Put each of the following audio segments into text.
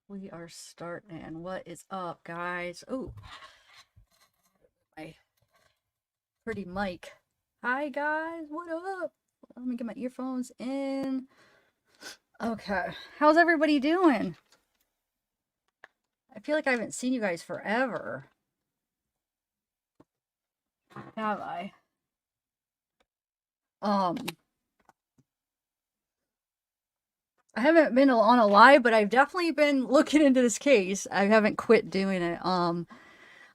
We are starting. What is up, guys? Oh, my pretty mic. Hi, guys. What up? Let me get my earphones in. Okay. How's everybody doing? I feel like I haven't seen you guys forever. Have I? Um, I haven't been on a live, but I've definitely been looking into this case. I haven't quit doing it. I don't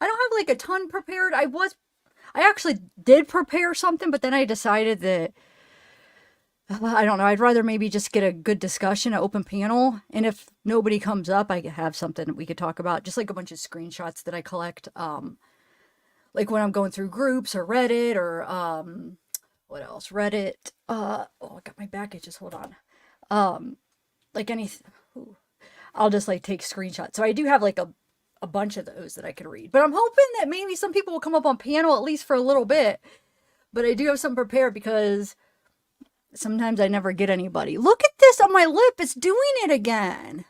have like a ton prepared. I actually did prepare something, but then I decided that I don't know. I'd rather maybe just get a good discussion, an open panel. And if nobody comes up, I could have something that we could talk about, just like a bunch of screenshots that I collect. Like when I'm going through groups or Reddit or what else? Reddit. Oh, I got my back itches. Hold on. Like any, I'll just like take screenshots. So I do have like a bunch of those that I could read. But I'm hoping that maybe some people will come up on panel at least for a little bit. But I do have some prepared because sometimes I never get anybody. Look at this on my lip. It's doing it again.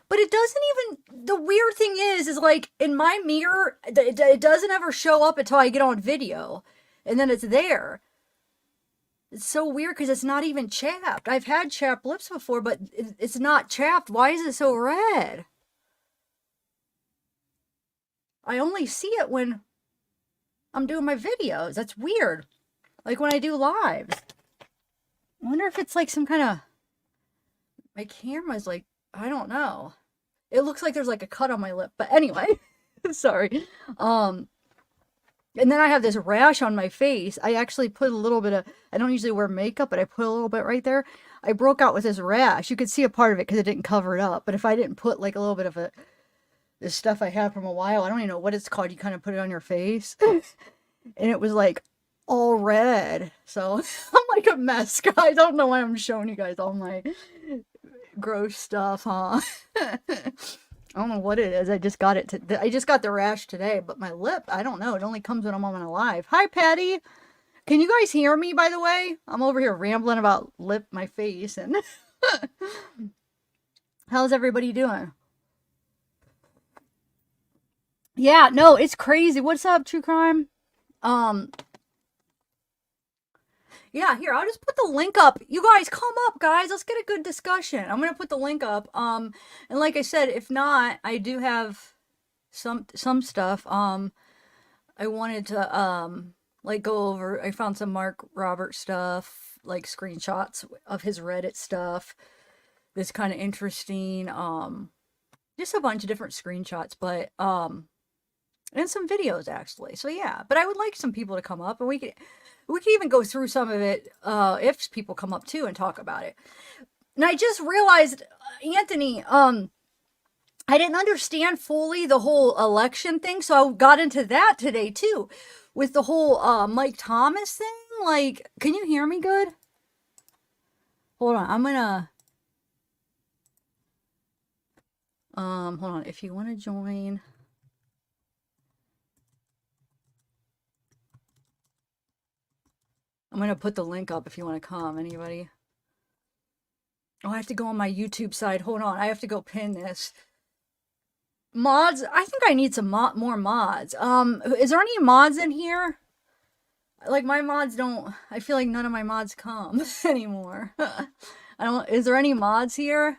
But it doesn't even. The weird thing is like in my mirror, it doesn't ever show up until I get on video. And then it's there. It's so weird because it's not even chapped. I've had chapped lips before, but it's not chapped. Why is it so red? I only see it when I'm doing my videos. That's weird. Like when I do lives. I wonder if it's like some kind of. My camera's like. I don't know. It looks like there's like a cut on my lip. But anyway, sorry. And then I have this rash on my face. I actually put a little bit of, I don't usually wear makeup, but I put a little bit right there. I broke out with this rash. You could see a part of it because it didn't cover it up. But if I didn't put like a little bit of this stuff I have from a while, I don't even know what it's called. You kind of put it on your face. And it was like all red. So I'm like a mess, guys. I don't know why I'm showing you guys all my gross stuff, huh? I don't know what it is. I just got it. I just got the rash today, but my lip, I don't know. It only comes when I'm on live. Hi, Patty. Can you guys hear me, by the way? I'm over here rambling about my face, and how's everybody doing? Yeah, no, it's crazy. What's up, True Crime? Um, yeah, here, I'll just put the link up. You guys, come up, guys. Let's get a good discussion. I'm gonna put the link up. And like I said, if not, I do have some stuff. I wanted to like go over. I found some Mark Roberts stuff, like screenshots of his Reddit stuff. That's kind of interesting. Just a bunch of different screenshots, but and some videos actually. So yeah, but I would like some people to come up, and we could even go through some of it if people come up too and talk about it. And I just realized, Anthony, I didn't understand fully the whole election thing, so I got into that today too, with the whole Mike Thomas thing. Like, can you hear me good? Hold on, I'm gonna hold on. If you want to join, I'm gonna put the link up if you want to come. Anybody? Oh, I have to go on my YouTube side. Hold on, I have to go pin this. Mods, I think I need some more mods. Is there any mods in here? Like my mods don't. I feel like none of my mods come anymore. I don't. Is there any mods here?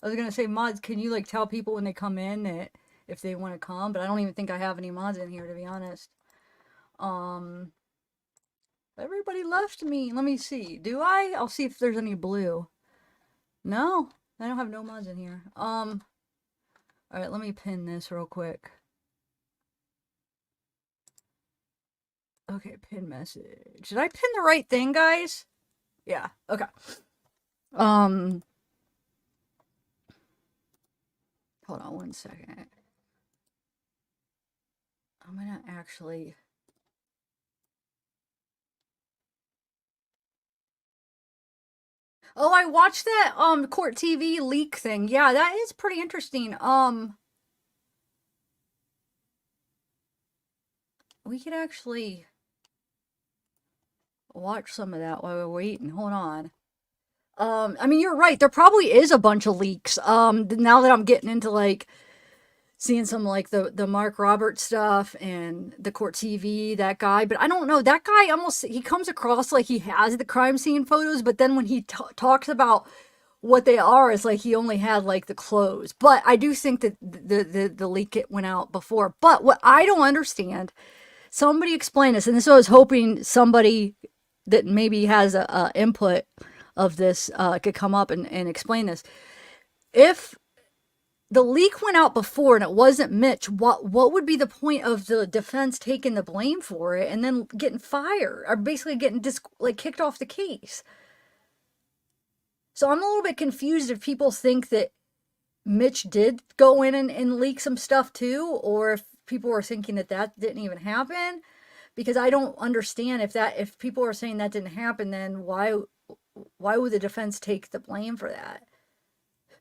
I was gonna say mods. Can you like tell people when they come in that if they want to come? But I don't even think I have any mods in here to be honest. Um, everybody left me. Let me see. Do I? I'll see if there's any blue. No, I don't have no mods in here. All right. Let me pin this real quick. Okay, pin message. Did I pin the right thing, guys? Yeah. Okay. Um, hold on one second. I'm gonna actually. Oh, I watched that Court TV leak thing. Yeah, that is pretty interesting. We could actually watch some of that while we're waiting. Hold on. I mean, you're right. There probably is a bunch of leaks. Now that I'm getting into like seeing some like the Mark Roberts stuff and the court TV, that guy, but I don't know. That guy almost he comes across like he has the crime scene photos, but then when he talks about what they are, it's like he only had like the clothes. But I do think that the leak it went out before. But what I don't understand, somebody explain this, and this I was hoping somebody that maybe has a input of this could come up and explain this. If the leak went out before and it wasn't Mitch, what would be the point of the defense taking the blame for it and then getting fired or basically getting like kicked off the case? So I'm a little bit confused if people think that Mitch did go in and leak some stuff too, or if people are thinking that that didn't even happen. Because I don't understand if people are saying that didn't happen, then why would the defense take the blame for that?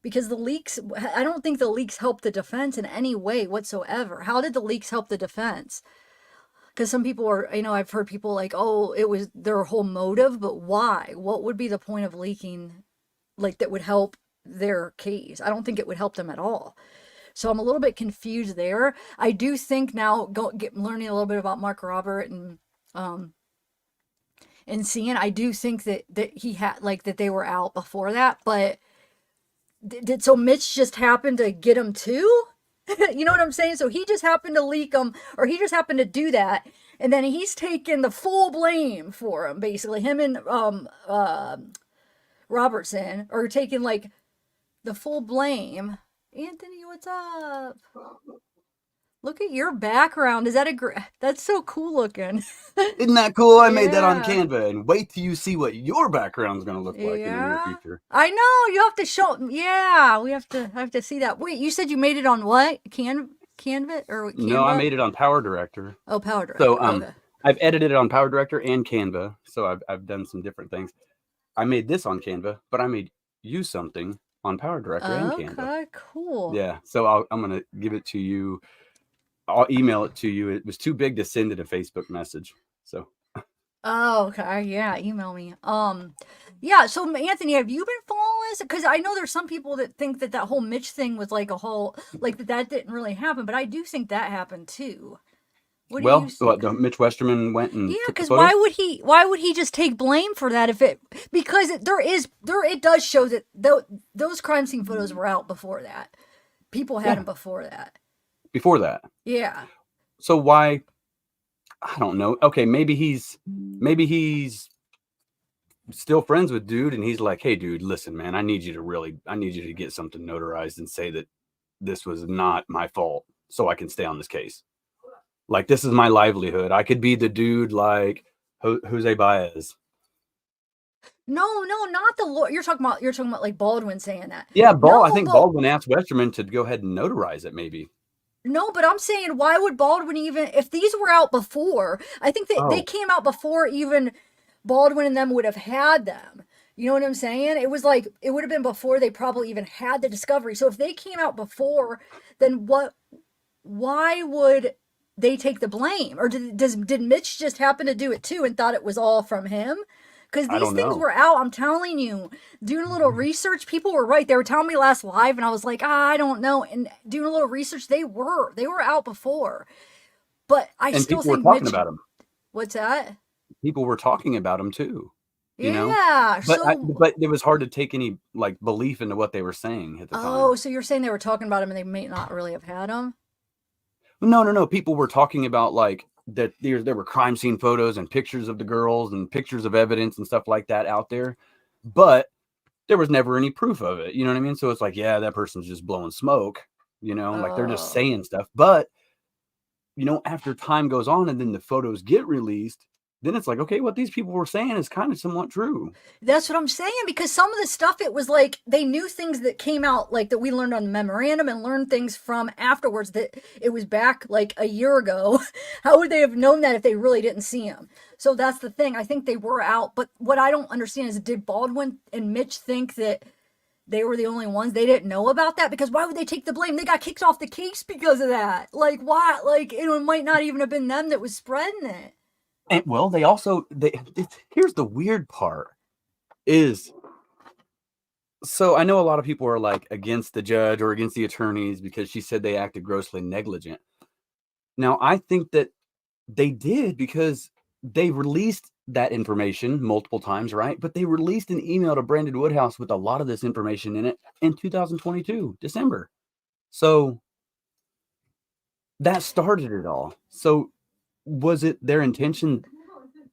Because the leaks, I don't think the leaks helped the defense in any way whatsoever. How did the leaks help the defense? Because some people are, I've heard people like, oh, it was their whole motive, but why? What would be the point of leaking, like, that would help their case? I don't think it would help them at all. So I'm a little bit confused there. I do think now, learning a little bit about Mark Robert and seeing, I do think that he had, like, that they were out before that, but did so Mitch just happened to get him too? You know what I'm saying? So he just happened to leak them, or he just happened to do that, and then he's taking the full blame for him. Basically, him and Robertson are taking like the full blame. Anthony, what's up? Look at your background. Is that that's so cool looking. Isn't that cool? I made that on Yeah. Canva, and wait till you see what your background's going to look like in the near Yeah. future. I know. You have to show. Yeah, we have to see that. Wait, you said you made it on what? Canva or No, I Canva? made it on Power Director. Oh, Power So Director. Okay. I've edited it on Power Director and Canva. So I've done some different things. I made this on Canva, but I made you something on Power Director and Canva. Okay, cool. Yeah. So I'm going to give it to you. I'll email it to you. It was too big to send in a Facebook message. So Oh, okay. Yeah, email me. Yeah. So Anthony, have you been following this? Because I know there's some people that think that that whole Mitch thing was like a whole like that didn't really happen, but I do think that happened too. What do you think? the Mitch Westerman went Yeah, and took the because photos. why would he just take blame for that if it because it does show that those crime scene photos were out before that. People had Yeah. them before that. Before that. Yeah. So why? I don't know. Okay, maybe he's still friends with dude, and he's like, hey, dude, listen, man, I need you to get something notarized and say that this was not my fault, so I can stay on this case. Like, this is my livelihood. I could be the dude like Jose Baez. No, not the lawyer. You're talking about like Baldwin saying that. Yeah, No, I think but Baldwin asked Westerman to go ahead and notarize it, maybe. no, but I'm saying why would Baldwin even if these were out before? I think that they Oh, came out before even Baldwin and them would have had them. You know what I'm saying? It was like it would have been before they probably even had the discovery. So if they came out before, then why would they take the blame? Or did Mitch just happen to do it too and thought it was all from him? Because I these don't things know. were out. I'm telling you, doing a little research, people were right. They were telling me last live, and I was like, I don't know. And doing a little research, they were out before. But I And still people were think talking Mitch. about him. What's that? People were talking about him too. You know, Yeah. but it was hard to take any like belief into what they were saying at the time. So you're saying they were talking about him and they may not really have had him? No. People were talking about like that there were crime scene photos and pictures of the girls and pictures of evidence and stuff like that out there, but there was never any proof of it. You know what I mean? So it's like, yeah, that person's just blowing smoke. Like they're just Oh. saying stuff. But after time goes on and then the photos get released, then it's like, okay, what these people were saying is kind of somewhat true. That's what I'm saying because some of the stuff it was like they knew things that came out like that we learned on the memorandum and learned things from afterwards that it was back like a year ago. How would they have known that if they really didn't see him? So that's the thing. I think they were out, but what I don't understand is did Baldwin and Mitch think that they were the only ones they didn't know about that? Because why would they take the blame? They got kicked off the case because of that. Like why? Like it might not even have been them that was spreading it. And well, here's the weird part is So I know a lot of people are like against the judge or against the attorneys because she said they acted grossly negligent. Now, I think that they did because they released that information multiple times, right? But they released an email to Brandon Woodhouse with a lot of this information in it in 2022, December. So that started it all. So was it their intention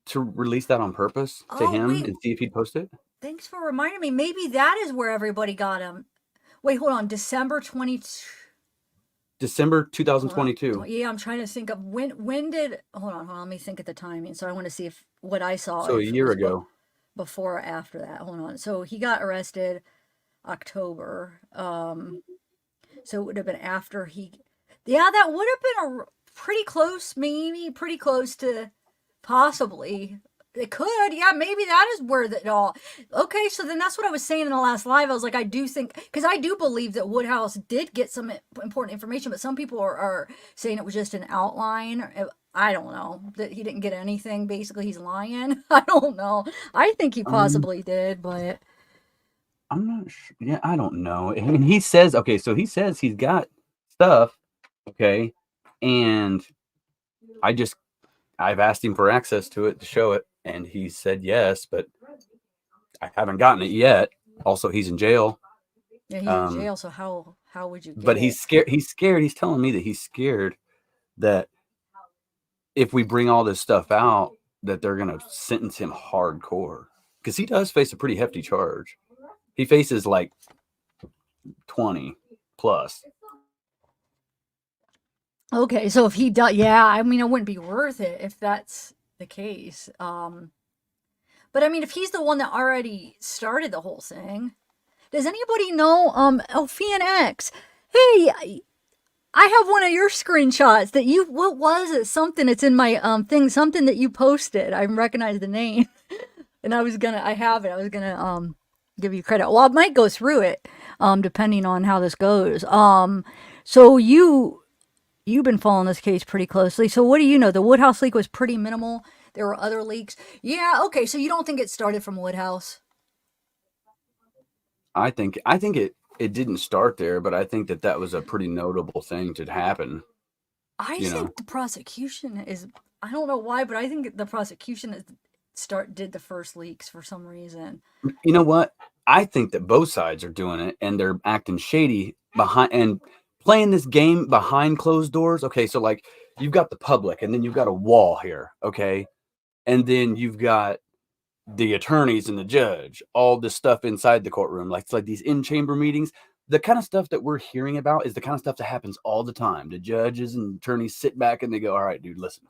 to release that on purpose to Oh, him wait. and see if he'd post it? Thanks for reminding me. Maybe that is where everybody got him. Wait, hold on. December 20. December Hold on. 2022. Yeah, I'm trying to think of when did hold on, let me think of the timing. So I want to see if what I saw So a if it year was ago. before or after that. Hold on. So he got arrested October. So it would have been after he. Yeah, that would have been a pretty close, maybe pretty close to possibly. It could, yeah, maybe that is where it all. Okay, so then that's what I was saying in the last live. I was like, I do think, because I do believe that Woodhouse did get some important information, but some people are saying it was just an outline. I don't know that he didn't get anything. Basically, he's lying. I don't know. I think he Um, possibly did, but I'm not sure. Yeah, I don't know. And he says, okay, so he says he's got stuff, okay, and I just I've asked him for access to it to show it, and he said yes, but I haven't gotten it yet. Also, he's in jail. yeah, he's in Um, jail. So how would you get but it? he's scared. He's scared. He's telling me that he's scared that if we bring all this stuff out, that they're gonna sentence him hardcore because he does face a pretty hefty charge. He faces like 20 plus. Okay, so if he does, yeah, I mean, it wouldn't be worth it if that's the case. But I mean, if he's the one that already started the whole thing, does anybody know, Elfian X? Hey, I have one of your screenshots that you, what was it? Something, it's in my, thing, something that you posted. I recognize the name. And I have it. I was gonna, give you credit. Well, I might go through it, depending on how this goes. So you've been following this case pretty closely. So what do you know? The Woodhouse leak was pretty minimal. There were other leaks. Yeah, okay. So you don't think it started from Woodhouse? I think it didn't start there, but I think that that was a pretty notable thing to happen. I You know, think the prosecution is. I don't know why, but I think the prosecution did the first leaks for some reason. you know what? I think that both sides are doing it and they're acting shady behind and playing this game behind closed doors. Okay, so like you've got the public and then you've got a wall here, okay? And then you've got the attorneys and the judge, all this stuff inside the courtroom, like it's like these in-chamber meetings. The kind of stuff that we're hearing about is the kind of stuff that happens all the time. The judges and attorneys sit back and they go, "All right, dude, listen.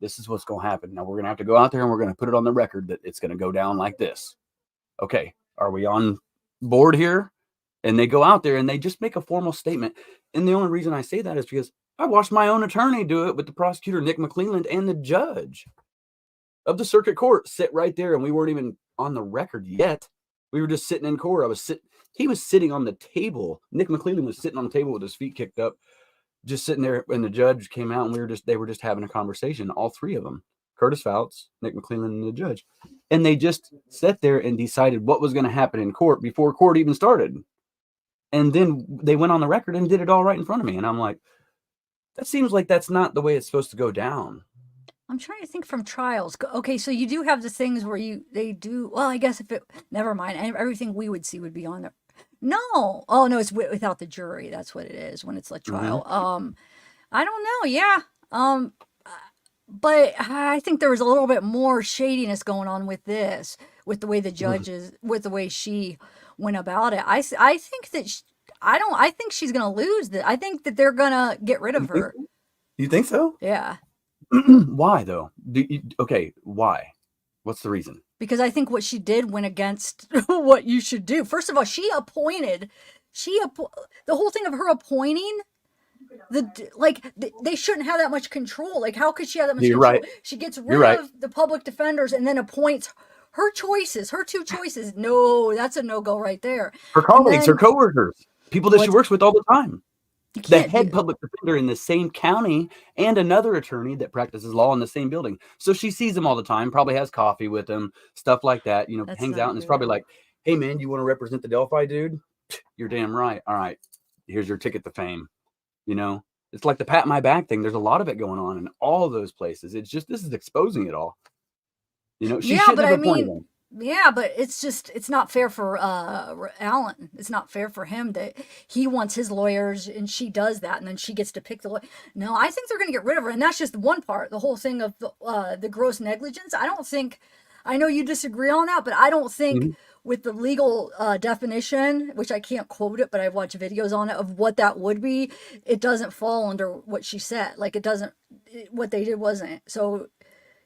This is what's going to happen. Now we're going to have to go out there and we're going to put it on the record that it's going to go down like this." Okay, are we on board here? And they go out there and they just make a formal statement. And the only reason I say that is because I watched my own attorney do it with the prosecutor, Nick McClelland, and the judge of the circuit court sit right there. And we weren't even on the record yet. We were just sitting in court. He was sitting on the table. Nick McClelland was sitting on the table with his feet kicked up, just sitting there. And the judge came out and they were just having a conversation, all three of them, Curtis Fouts, Nick McClelland, and the judge. And they just sat there and decided what was going to happen in court before court even started. And then they went on the record and did it all right in front of me. And I'm like, that seems like that's not the way it's supposed to go down. I'm trying to think from trials. Okay, so you do have the things where they do. Well, I guess if it never mind, everything we would see would be on there. No, oh no, it's without the jury. That's what it is when it's like Mm-hmm. trial. I don't know. Yeah. But I think there was a little bit more shadiness going on with this, with the way the judges, with the way she went about it. I think that I think she's gonna lose. That I think that they're gonna get rid of her. You think so? Yeah. Why though? Okay, why? What's the reason? Because I think what she did went against what you should do. First of all, the whole thing of her appointing they shouldn't have that much control. Like how could she have that much You're control? right. She gets You're rid right. of the public defenders and then appoints her choices, her two choices. No, that's a no go right there. Her And colleagues, her then coworkers, people that she what works with all the time. you The can't head do. public defender in the same county and another attorney that practices law in the same building. So she sees them all the time, probably has coffee with them, stuff like that, That's hangs out not and it's probably good. like, hey man, you want to represent the Delphi dude? You're damn right. All right, here's your ticket to fame. You know, it's like the pat my back thing. There's a lot of it going on in all of those places. It's just this is exposing it all. You know, she Yeah, shouldn't but have I appointed mean, him. yeah, but it's not fair for Alan. It's not fair for him that he wants his lawyers and she does that, and then she gets to pick the lawyer. No, I think they're going to get rid of her, and that's just one part. The whole thing of the gross negligence. I don't think. I know you disagree on that, but I don't think Mhm. with the legal definition, which I can't quote it, but I've watched videos on it of what that would be. It doesn't fall under what she said. Like it doesn't. What they did wasn't. So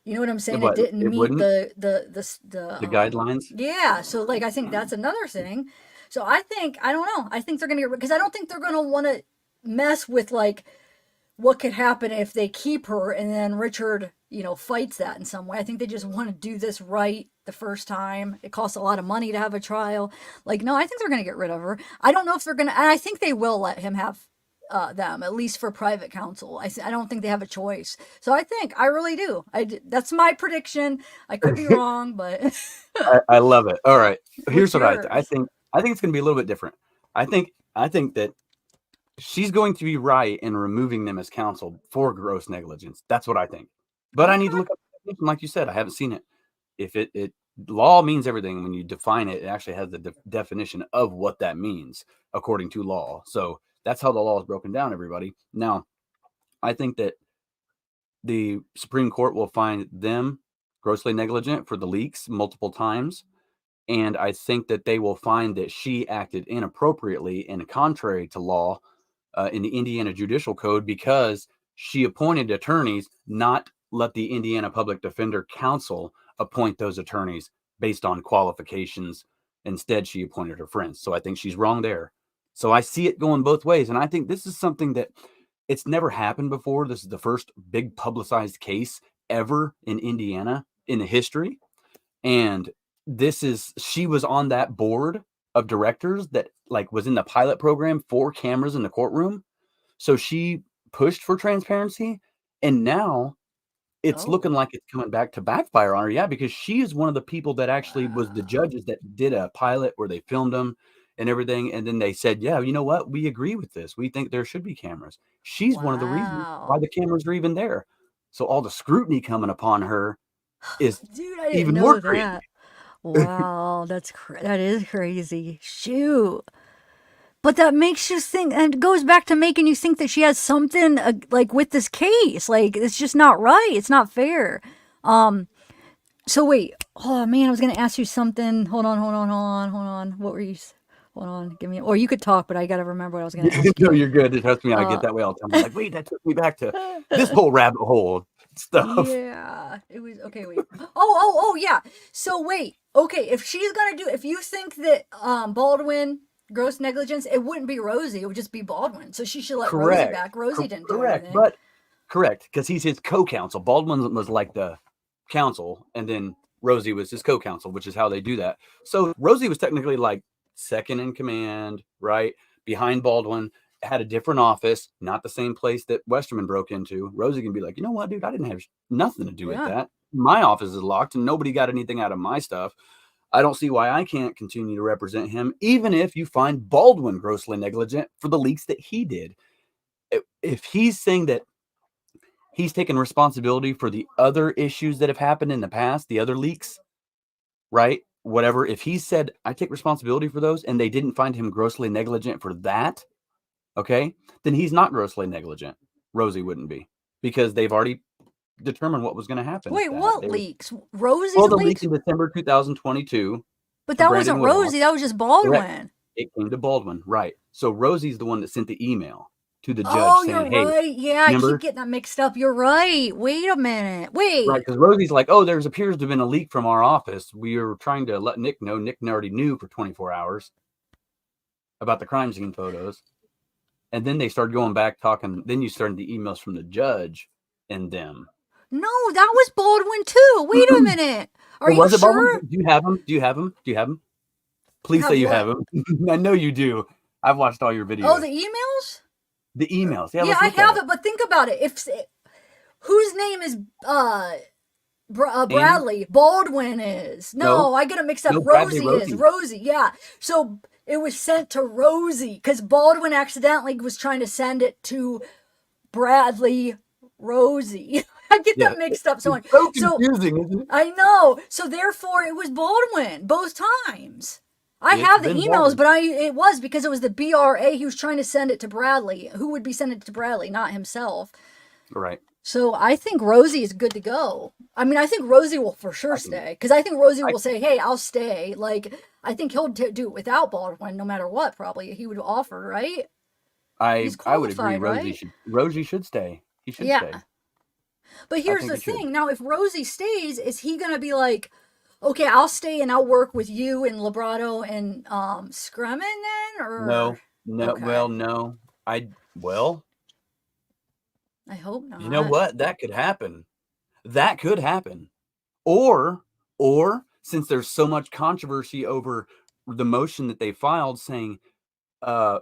you know what I'm saying? It But didn't it meet wouldn't the the guidelines. yeah. So like I think that's another thing. So I think I don't know. I think they're gonna get because I don't think they're gonna want to mess with like what could happen if they keep her and then Richard fights that in some way. I think they just want to do this right the first time. It costs a lot of money to have a trial. Like no, I think they're gonna get rid of her. I don't know if they're gonna, and I think they will let him have them at least for private counsel. I don't think they have a choice. So I really do. That's my prediction. I could be wrong, but I love it. All right, what's here's what I yours? think. I think it's going to be a little bit different. I think that she's going to be right in removing them as counsel for gross negligence. That's what I think. But I need to Okay. look up the definition, like you said. I haven't seen it. If it law means everything when you define it, it actually has the definition of what that means according to law. So that's how the law is broken down. Everybody. Now, I think that the Supreme Court will find them grossly negligent for the leaks multiple times. And I think that they will find that she acted inappropriately and contrary to law in the Indiana Judicial Code because she appointed attorneys, not let the Indiana Public Defender Council appoint those attorneys based on qualifications. Instead, she appointed her friends. So I think she's wrong there. So I see it going both ways. And I think this is something that it's never happened before. This is the first big publicized case ever in Indiana in the history. And she was on that board of directors that like was in the pilot program for cameras in the courtroom. So she pushed for transparency. And now it's Oh, looking like it's coming back to backfire on her. Yeah, because she is one of the people that actually was the wow. judges that did a pilot where they filmed them and everything. And then they said, yeah, you know what? We agree with this. We think there should be cameras. She's one of the reasons why Wow. the cameras are even there. So all the scrutiny coming upon her is Dude, I didn't even more know crazy. that. Wow, that is crazy. Shoot. But that makes you think, and it goes back to making you think that she has something like with this case. Like it's just not right. It's not fair. Um. So wait. Oh man, I was gonna ask you something. Hold on. What were you? Hold on. Give me. Or you could talk, but I gotta remember what I was gonna ask No, you. you're good. Trust me, I get Uh. that way all the time. I'm like, wait, that took me back to this whole rabbit hole stuff. Yeah, it was okay. Wait. Oh, yeah. So wait. Okay, if she's gonna do, if you think that Baldwin gross negligence, it wouldn't be Rosie. It would just be Baldwin. So she should let Rosie Correct. back. Rosie didn't do Correct. anything. But correct, because he's his co-counsel. Baldwin was like the counsel, and then Rosie was his co-counsel, which is how they do that. So Rosie was technically like second in command, right? Behind Baldwin, had a different office, not the same place that Westerman broke into. Rosie can be like, you know what, dude, I didn't have nothing to do with Yeah. that. My office is locked and nobody got anything out of my stuff. I don't see why I can't continue to represent him, even if you find Baldwin grossly negligent for the leaks that he did. If he's saying that he's taken responsibility for the other issues that have happened in the past, the other leaks, right? Whatever. If he said, I take responsibility for those and they didn't find him grossly negligent for that, okay, then he's not grossly negligent. Rosie wouldn't be because they've already determined what was going to happen at Wait, that. what leaks? Rosie's Well, the leak leaks? in December 2022 But to that Brandon wasn't Woodhouse, Rosie. That was just correct. Baldwin. It came to Baldwin, right. So Rosie's the one that sent the email to the judge Oh, you're saying, hey, right. Yeah, I keep remember? getting that mixed up. You're right. Wait a minute. Right, Wait. because Rosie's like, oh, there's appears to have been a leak from our office. We were trying to let Nick know. Nick already knew for 24 hours about the crime scene photos. And then they started going back talking. Then you started the emails from the judge and them. No, that was Baldwin too. Wait a minute. Are Or you was it Baldwin? sure? Do you have them? Do you have them? Do you have them? Please say Have you have what? them. I know you do. I've watched all your Oh, videos. the emails? The emails. Yeah, Yeah, let's I look at have it. it, but think about it. If whose name is Andy? Bradley. Baldwin is. No, No, I get it mixed up. no, Bradley Rosie is. Rosie. Rosie, yeah. So it was sent to Rosie because Baldwin accidentally was trying to send it to Bradley Rosie. I get Yeah, them mixed up so it's much. so So confusing, isn't it? I know. So therefore, it was Baldwin both times. I It's have the been emails, Baldwin. but it was because it was the BRA. He was trying to send it to Bradley. Who would be sending it to Bradley, not himself. Right. So I think Rosie is good to go. I mean, I think Rosie will for sure I can. stay because I think Rosie I will say, "Hey, I'll stay." Like I think he'll do it without Baldwin, no matter what. Probably he would offer, right? He's I would agree. qualified, right? Rosie should stay. He should Yeah. stay. But I here's think the he should. thing. Now, if Rosie stays, is he gonna be like, okay, I'll stay and I'll work with you and Librato and Scrummin then, or No, no. okay? Well, no. I well, I hope you know not. what? That could happen. That could happen. Or since there's so much controversy over the motion that they filed saying uh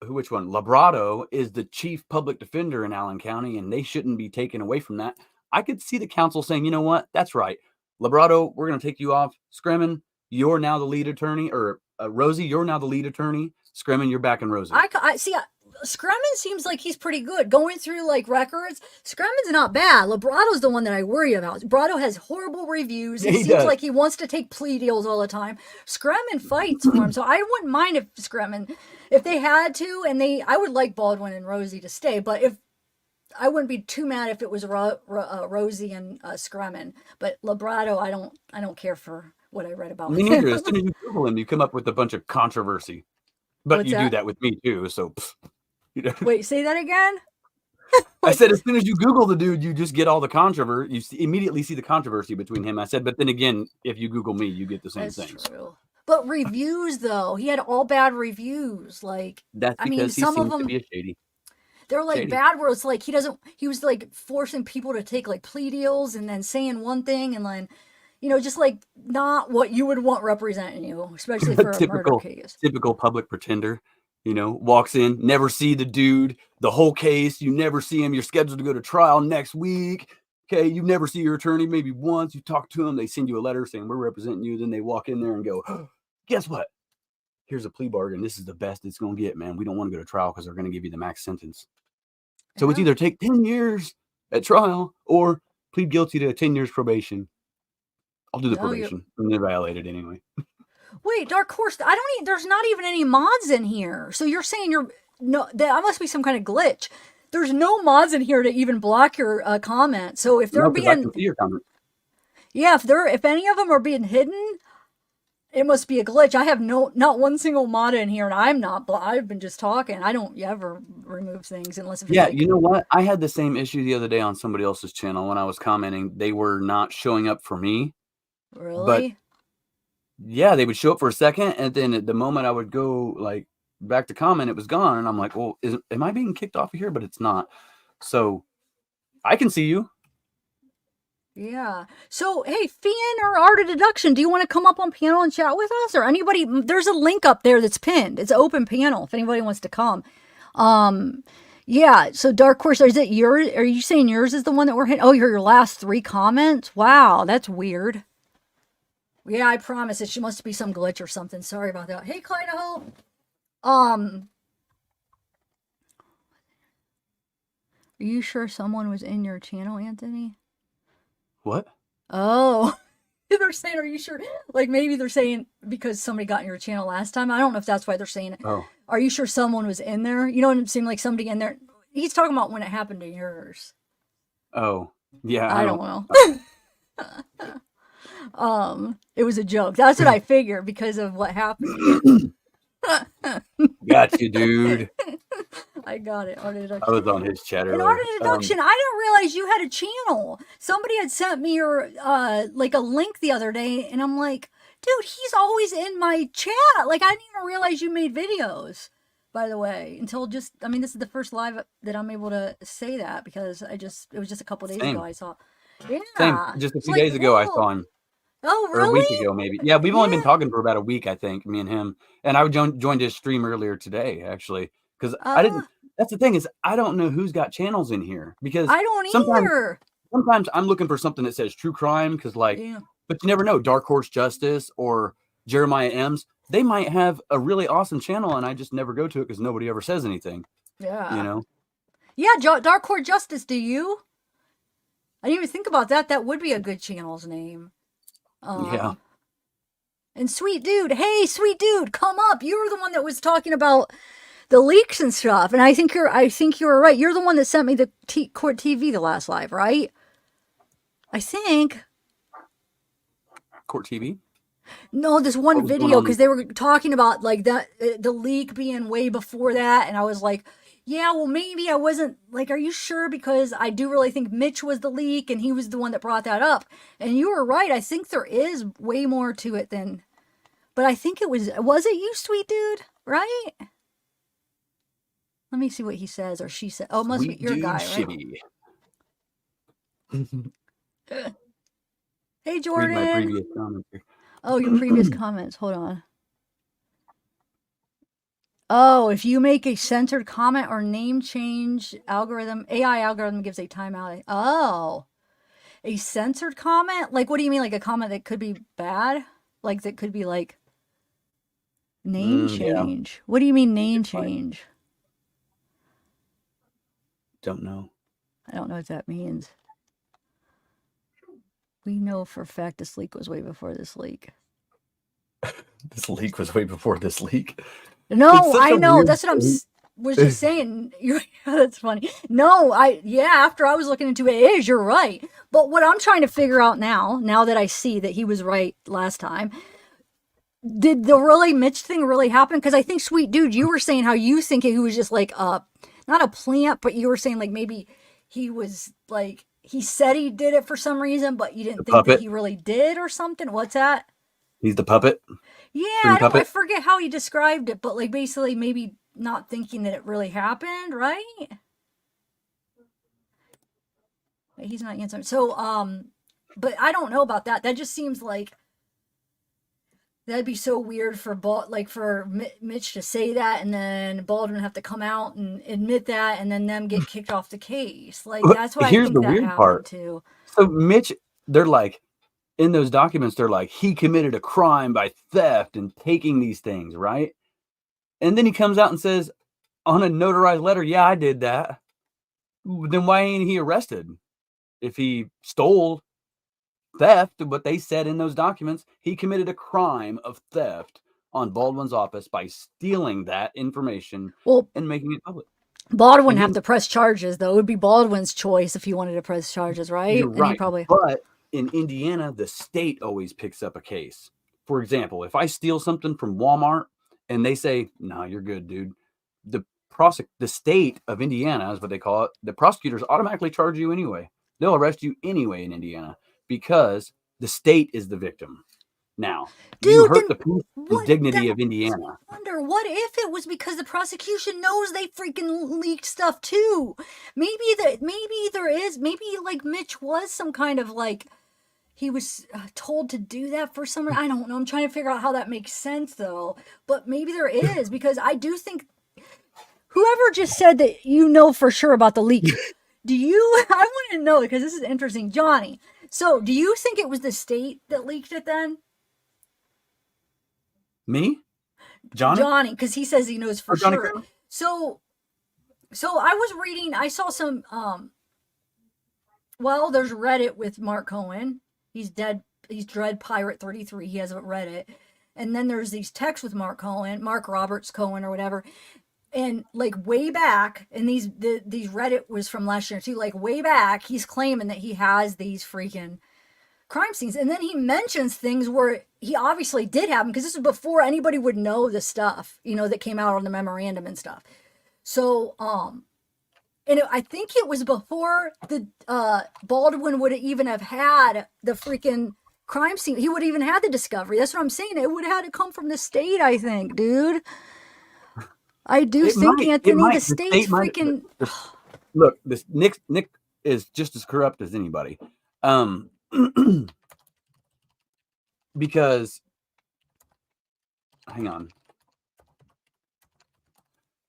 which one? Labrado is the chief public defender in Allen County and they shouldn't be taken away from that. I could see the council saying, you know what? That's right. Labrado, we're going to take you off. Scremin, you're now the lead attorney. Or Rosie, you're now the lead attorney. Scremin, you're back in Rosie. I see. Scrummin seems like he's pretty good. Going through like records, Scrummin's not bad. Librato's the one that I worry about. Librato has horrible reviews. Yeah, He he seems does. like he wants to take plea deals all the time. Scrummin fights for him, so I wouldn't mind if Scrummin, if they had to, and I would like Baldwin and Rosie to stay. But if I wouldn't be too mad if it was Rosie and Scrummin. But Librato, I don't care for what I read about Me him. neither. As soon as you Google him, you come up with a bunch of controversy. But What's you do that? that with me too. So, you know. Wait, say that again. I Wait, said, as soon as you Google the dude, you just get all the controversy. Immediately see the controversy between him. I said, but then again, if you Google me, you get the same that's things. true. But reviews though, he had all bad reviews. Like, That's I mean, because he some of seems to them be a shady. they're like Shady. bad where it's like he doesn't. He was like forcing people to take like plea deals and then saying one thing and then, just like not what you would want representing you, especially for a murder typical case. typical public pretender, walks in, never see the dude, the whole case, you never see him, you're scheduled to go to trial next week. Okay, you never see your attorney maybe once, you talk to them, they send you a letter saying we're representing you, then they walk in there and go, oh, guess what? Here's a plea bargain. This is the best it's going to get, man. We don't want to go to trial because they're going to give you the max sentence. So it's Yeah. either take 10 years at trial or plead guilty to 10 years probation. I'll do the No, you probation. I'm going to violate it anyway. wait. Dark Horse. I don't. There's not even any mods in here. So you're saying you're no? That must be some kind of glitch. There's no mods in here to even block your comment. So if they're No, because I can being, see your comments. yeah, if any of them are being hidden, it must be a glitch. I have not one single mod in here, and I'm not. I've been just talking. I don't ever remove things unless if it's Yeah, like you know what? I had the same issue the other day on somebody else's channel when I was commenting. They were not showing up for me, but really. yeah, they would show up for a second, and then at the moment I would go like back to comment, it was gone, and I'm like, well, am I being kicked off of here? But it's not. So I can see you. Yeah. So, hey, Finn or Art of Deduction, do you want to come up on panel and chat with us? Or anybody, there's a link up there that's pinned. It's an open panel if anybody wants to come. Yeah. So, Dark Horse, is it yours? Are you saying yours is the one that we're hitting? Oh, your last 3 comments? Wow, that's weird. Yeah, I promise it must be some glitch or something. Sorry about that. Hey, Clydeho. Are you sure someone was in your channel, Anthony? What? Oh, they're saying, are you sure? Like maybe they're saying because somebody got in your channel last time. I don't know if that's why they're saying it. Oh, Are you sure someone was in there? You know, it seemed like somebody in there. He's talking about when it happened to yours. oh, yeah. I don't know. It was a joke. That's what I figured because of what happened. Got you, dude. I got it. Art of I Deduction. was on his chat In earlier. Art of Deduction, I didn't realize you had a channel. Somebody had sent me your like a link the other day, and I'm like, dude, he's always in my chat. Like I didn't even realize you made videos. By the way, until just I mean, this is the first live that I'm able to say that because it was just a couple days ago I saw. Same. Yeah. Just a It's few like, days ago, I whoa. saw him. Oh, Or a week really? ago, maybe. Yeah, we've only been Yeah. talking for about a week, I think, me and him. And I joined his stream earlier today, actually, because I Uh, didn't. That's the thing is, I don't know who's got channels in here because I don't sometimes either. sometimes I'm looking for something that says true crime because, like, Yeah. but you never know. Dark Horse Justice or Jeremiah M's, they might have a really awesome channel, and I just never go to it because nobody ever says anything. You Yeah. know? Yeah, Dark Court Justice, do you? I didn't even think about that. That would be a good channel's name. Yeah. And Sweet Dude, hey, Sweet Dude, come up. You were the one that was talking about the leaks and stuff, and I think you were right. You're the one that sent me the Court TV the last live, right? I think. Court TV. No, this What one was going video on? because they were talking about like that the leak being way before that, and I was like, yeah, well maybe I wasn't like, are you sure? Because I do really think Mitch was the leak, and he was the one that brought that up. And you were right. I think there is way more to it than, but I think it was it you, Sweet Dude, right? Let me see what he says or she said. Oh, it must be Sweet your Dude guy, right? Shibby. Hey, Read my Jordan. previous comment here. Oh, your previous comments. Hold on. Oh, if you make a censored comment or name change, AI algorithm gives a timeout. Oh, a censored comment? Like, what do you mean? Like a comment that could be bad? Like, that could be like name Yeah. change? What do you mean name It's like, change? don't know. I don't know what that means. We know for a fact this leak was way before this leak. This leak was way before this leak. No, such I a know. weird That's what was just saying. That's funny. No, after I was looking into it, it is, you're right. But what I'm trying to figure out now that I see that he was right last time, did the really Mitch thing really happen? Because I think, Sweet Dude, you were saying how you think he was just like not a plant, but you were saying like maybe he was like, he said he did it for some reason, but you The didn't think that puppet. he really did or something. What's that? He's the puppet. Yeah, Screen I puppet. forget how he described it, but like basically maybe not thinking that it really happened, right? He's not answering. So, but I don't know about that. That just seems like that'd be so weird for Mitch to say that, and then Baldwin have to come out and admit that, and then them get kicked off the case. Like that's what I Here's think the that weird happened part. too. So Mitch, they're like, in those documents, they're like, he committed a crime by theft and taking these things, right? And then he comes out and says on a notarized letter, yeah, I did that. Then why ain't he arrested? If he stole theft, what they said in those documents, he committed a crime of theft on Baldwin's office by stealing that information Well, and making it public. Baldwin And have he, to press charges though. It would be Baldwin's choice if he wanted to press charges, you're right? And he right. probably. But in Indiana, the state always picks up a case. For example, if I steal something from Walmart and they say, no, you're good, dude. The state of Indiana is what they call it. The prosecutors automatically charge you anyway. They'll arrest you anyway in Indiana because the state is the victim. Now, you Dude, hurt then the peace and what? dignity That of Indiana. wonder what if it was because the prosecution knows they freaking leaked stuff too. Maybe like Mitch was some kind of like he was told to do that for some. I don't know. I'm trying to figure out how that makes sense though. But maybe there is because I do think whoever just said that you know for sure about the leak. Do you? I want to know because this is interesting, Johnny. So, do you think it was the state that leaked it then? Me? Johnny? Johnny, because he says he knows for Or Johnny sure. Kramer? So, I was reading. I saw some. Well, there's Reddit with Mark Cohen. He's dead. He's Dread Pirate 33. He has a Reddit, and then there's these texts with Mark Cohen, Mark Roberts Cohen or whatever. And like way back, and these Reddit was from last year too. Like way back, he's claiming that he has these freaking crime scenes, and then he mentions things where he obviously did have them because this is before anybody would know the stuff, that came out on the memorandum and stuff. So, I think it was before the Baldwin would even have had the freaking crime scene. He would have even had the discovery. That's what I'm saying. It would have had to come from the state, I think, dude. I do think It Anthony, the might. The state's state might. freaking. Look, this Nick is just as corrupt as anybody. Because hang on.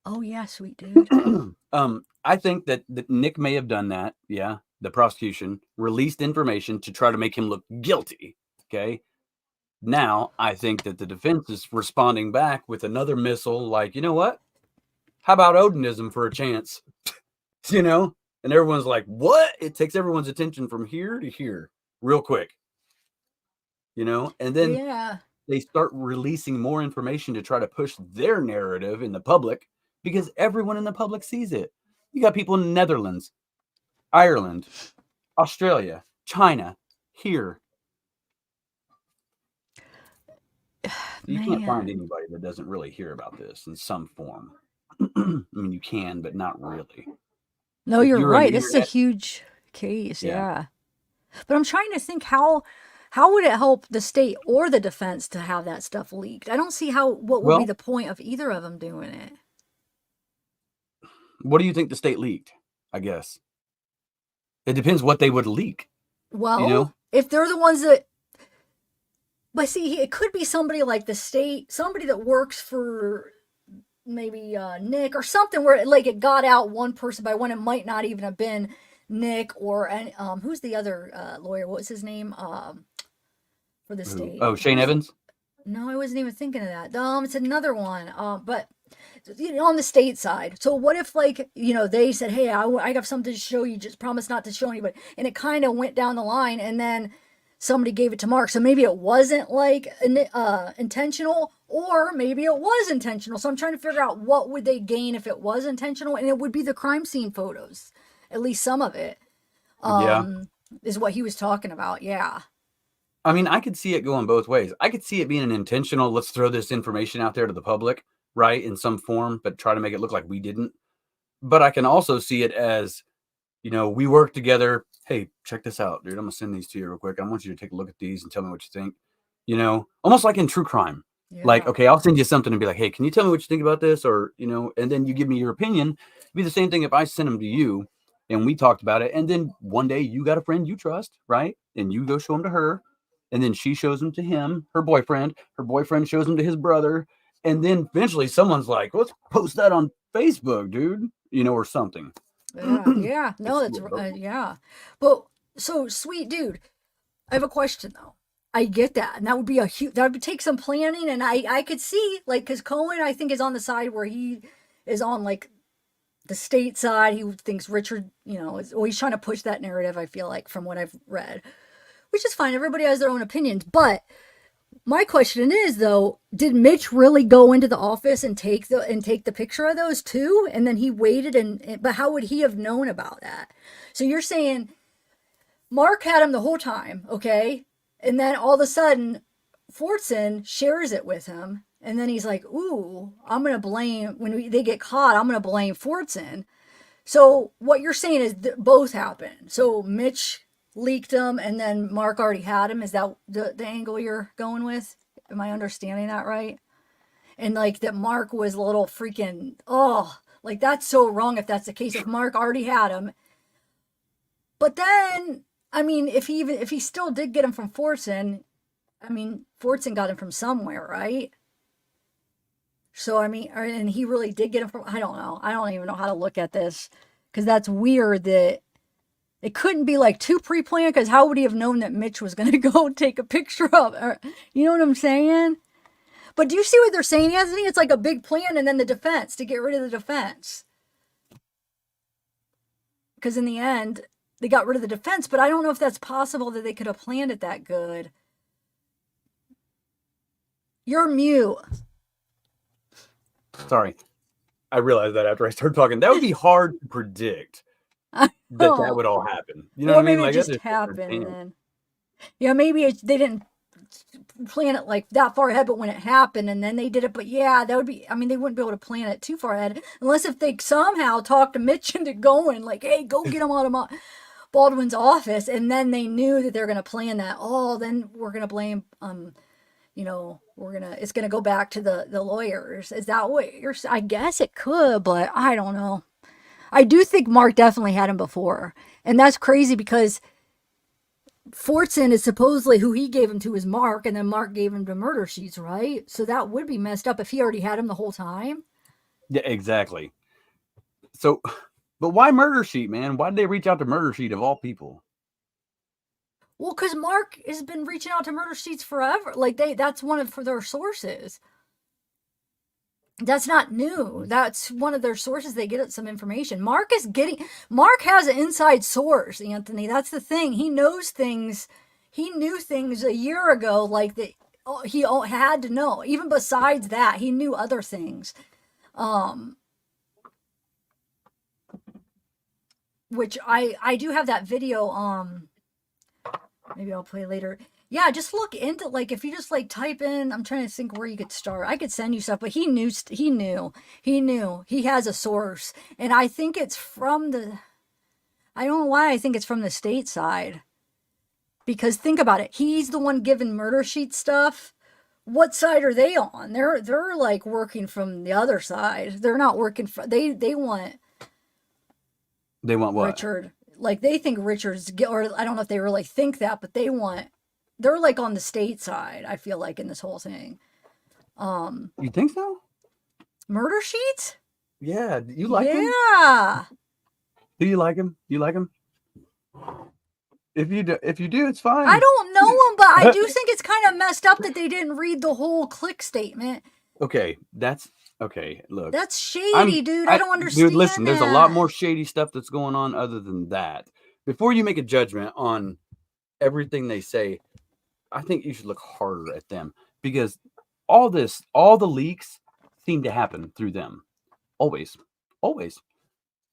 Oh yeah, sweet dude. I think that Nick may have done that, yeah. the prosecution released information to try to make him look guilty. Okay. Now, I think that the defense is responding back with another missile like, you know what? How about Odinism for a chance? You know? And everyone's like, what? It takes everyone's attention from here to here real quick. You know? And then Yeah. they start releasing more information to try to push their narrative in the public because everyone in the public sees it. You got people in the Netherlands, Ireland, Australia, China, here. You can't find Man. anybody that doesn't really hear about this in some form. I mean, you can, but not really. No, If you're you're an right. This is a internet, huge case. yeah. Yeah. But I'm trying to think how would it help the state or the defense to have that stuff leaked? I don't see how what would be Well, the point of either of them doing it. what do you think the state leaked? I guess it depends what they would leak. You Well, know? if they're the ones that but see, it could be somebody like the state, somebody that works for maybe Nick or something where like it got out one person by one. It might not even have been Nick or who's the other lawyer? What was his name? For the Who? state. Oh, Shane Evans. No, I wasn't even thinking of that. It's another one. But on the state side. So what if like they said, hey, I got something to show you. Just promise not to show anybody. And it kind of went down the line, and then somebody gave it to Mark. So maybe it wasn't like intentional, or maybe it was intentional. So I'm trying to figure out what would they gain if it was intentional, and it would be the crime scene photos, at least some of it. Yeah. Is what he was talking about. Yeah. I mean, I could see it going both ways. I could see it being an intentional, let's throw this information out there to the public, right, in some form, but try to make it look like we didn't. But I can also see it as, we work together. Hey, check this out, dude. I'm going to send these to you real quick. I want you to take a look at these and tell me what you think. Almost like in true crime. Like, Yeah. okay, I'll send you something and be like, hey, can you tell me what you think about this? Or, and then you give me your opinion. It'd be the same thing if I sent them to you and we talked about it. And then one day you got a friend you trust, right? And you go show them to her. And then she shows them to him, her boyfriend. Her boyfriend shows them to his brother. And then eventually someone's like, let's post that on Facebook, dude, or something. Yeah, yeah. No, It's that's yeah. But so sweet dude, I have a question though. I get that, and that would be a huge. That would take some planning, and I could see like because Cohen I think is on the side where he is on like the state side. He thinks Richard, is always trying to push that narrative. I feel like from what I've read, which is fine. Everybody has their own opinions, but my question is though, did Mitch really go into the office and take the picture of those too? And then he waited but how would he have known about that? So you're saying Mark had him the whole time, okay? And then all of a sudden Fortson shares it with him, and then he's like, "Ooh, I'm gonna blame they get caught. I'm gonna blame Fortson." So what you're saying is both happened. So Mitch leaked them, and then Mark already had him. Is that the angle you're going with? Am I understanding that right? And like that Mark was a little freaking like that's so wrong if that's the case. If Mark already had him, but then I mean, if he still did get him from Fortson, I mean Fortson got him from somewhere, right? So I mean, and he really did get him from. I don't know. I don't even know how to look at this because that's weird that it couldn't be like too pre-planned because how would he have known that Mitch was going to go take a picture of her? You know what I'm saying? But do you see what they're saying, Anthony? It's like a big plan and then the defense to get rid of the defense. Because in the end, they got rid of the defense, but I don't know if that's possible that they could have planned it that good. You're mute. Sorry. I realized that after I started talking. That would be hard to predict that would all happen. You know Or what I mean? maybe it Like just happened then. Yeah, maybe they didn't plan it like that far ahead, but when it happened and then they did it. But yeah, that would be, I mean, they wouldn't be able to plan it too far ahead unless if they somehow talked to Mitch into going like, hey, go get him out of Baldwin's office. And then they knew that they're going to plan that. Oh, then we're going to blame, it's going to go back to the lawyers. Is that what I guess it could, but I don't know. I do think Mark definitely had him before. And that's crazy because Fortson is supposedly who he gave him to is Mark, and then Mark gave him the murder sheets, right? So that would be messed up if he already had him the whole time. Yeah, exactly. So But why Murder Sheet, man? Why did they reach out to Murder Sheet of all people? Well, because Mark has been reaching out to Murder Sheets forever. Like that's one of for their sources. That's not new. That's one of their sources. They get some information. Mark has an inside source, Anthony. That's the thing. He knows things. He knew things a year ago, like that he had to know. Even besides that, he knew other things. Which I do have that video. Maybe I'll play later. Yeah, just look into like if you just like type in. I'm trying to think where you could start. I could send you stuff, but he knew. He has a source, and I think it's from the. I don't know why I think it's from the state side. Because think about it, he's the one giving Murder Sheet stuff. What side are they on? They're like working from the other side. They're not working for they want what? Richard. Like they think Richard's, or I don't know if they really think that, but they're like on the state side. I feel like in this whole thing. You think so? Murder Sheets? Yeah, you like him? Yeah. Do you like him? You like him? If you do, it's fine. I don't know him, but I do think it's kind of messed up that they didn't read the whole click statement. Okay, that's okay. Look, that's shady, dude. I don't understand. Dude, listen, that. There's a lot more shady stuff that's going on other than that. Before you make a judgment on everything they say, I think you should look harder at them, because all the leaks seem to happen through them. Always.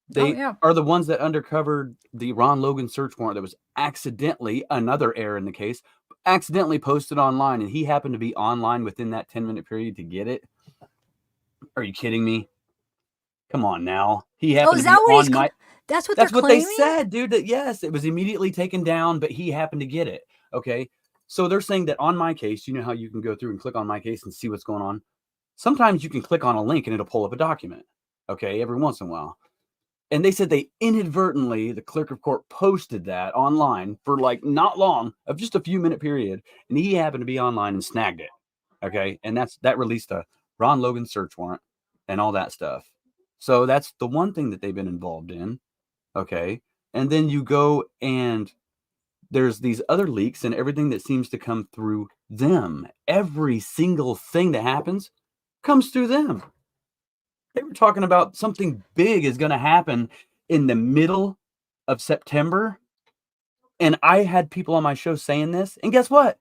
They are the ones that uncovered the Ron Logan search warrant that was accidentally, another error in the case, accidentally posted online, and he happened to be online within that 10-minute period to get it. Are you kidding me? Come on now. He happened to be on my... That's what they said, dude. That yes, it was immediately taken down, but he happened to get it. Okay. So they're saying that on my case, you know how you can go through and click on my case and see what's going on? Sometimes you can click on a link and it'll pull up a document. Okay. Every once in a while. And they said they inadvertently, the clerk of court posted that online for like not long, of just a few minute period. And he happened to be online and snagged it. Okay. And that released a Ron Logan search warrant and all that stuff. So that's the one thing that they've been involved in. Okay. And then you go and there's these other leaks and everything that seems to come through them. Every single thing that happens comes through them. They were talking about something big is going to happen in the middle of September. And I had people on my show saying this. And guess what?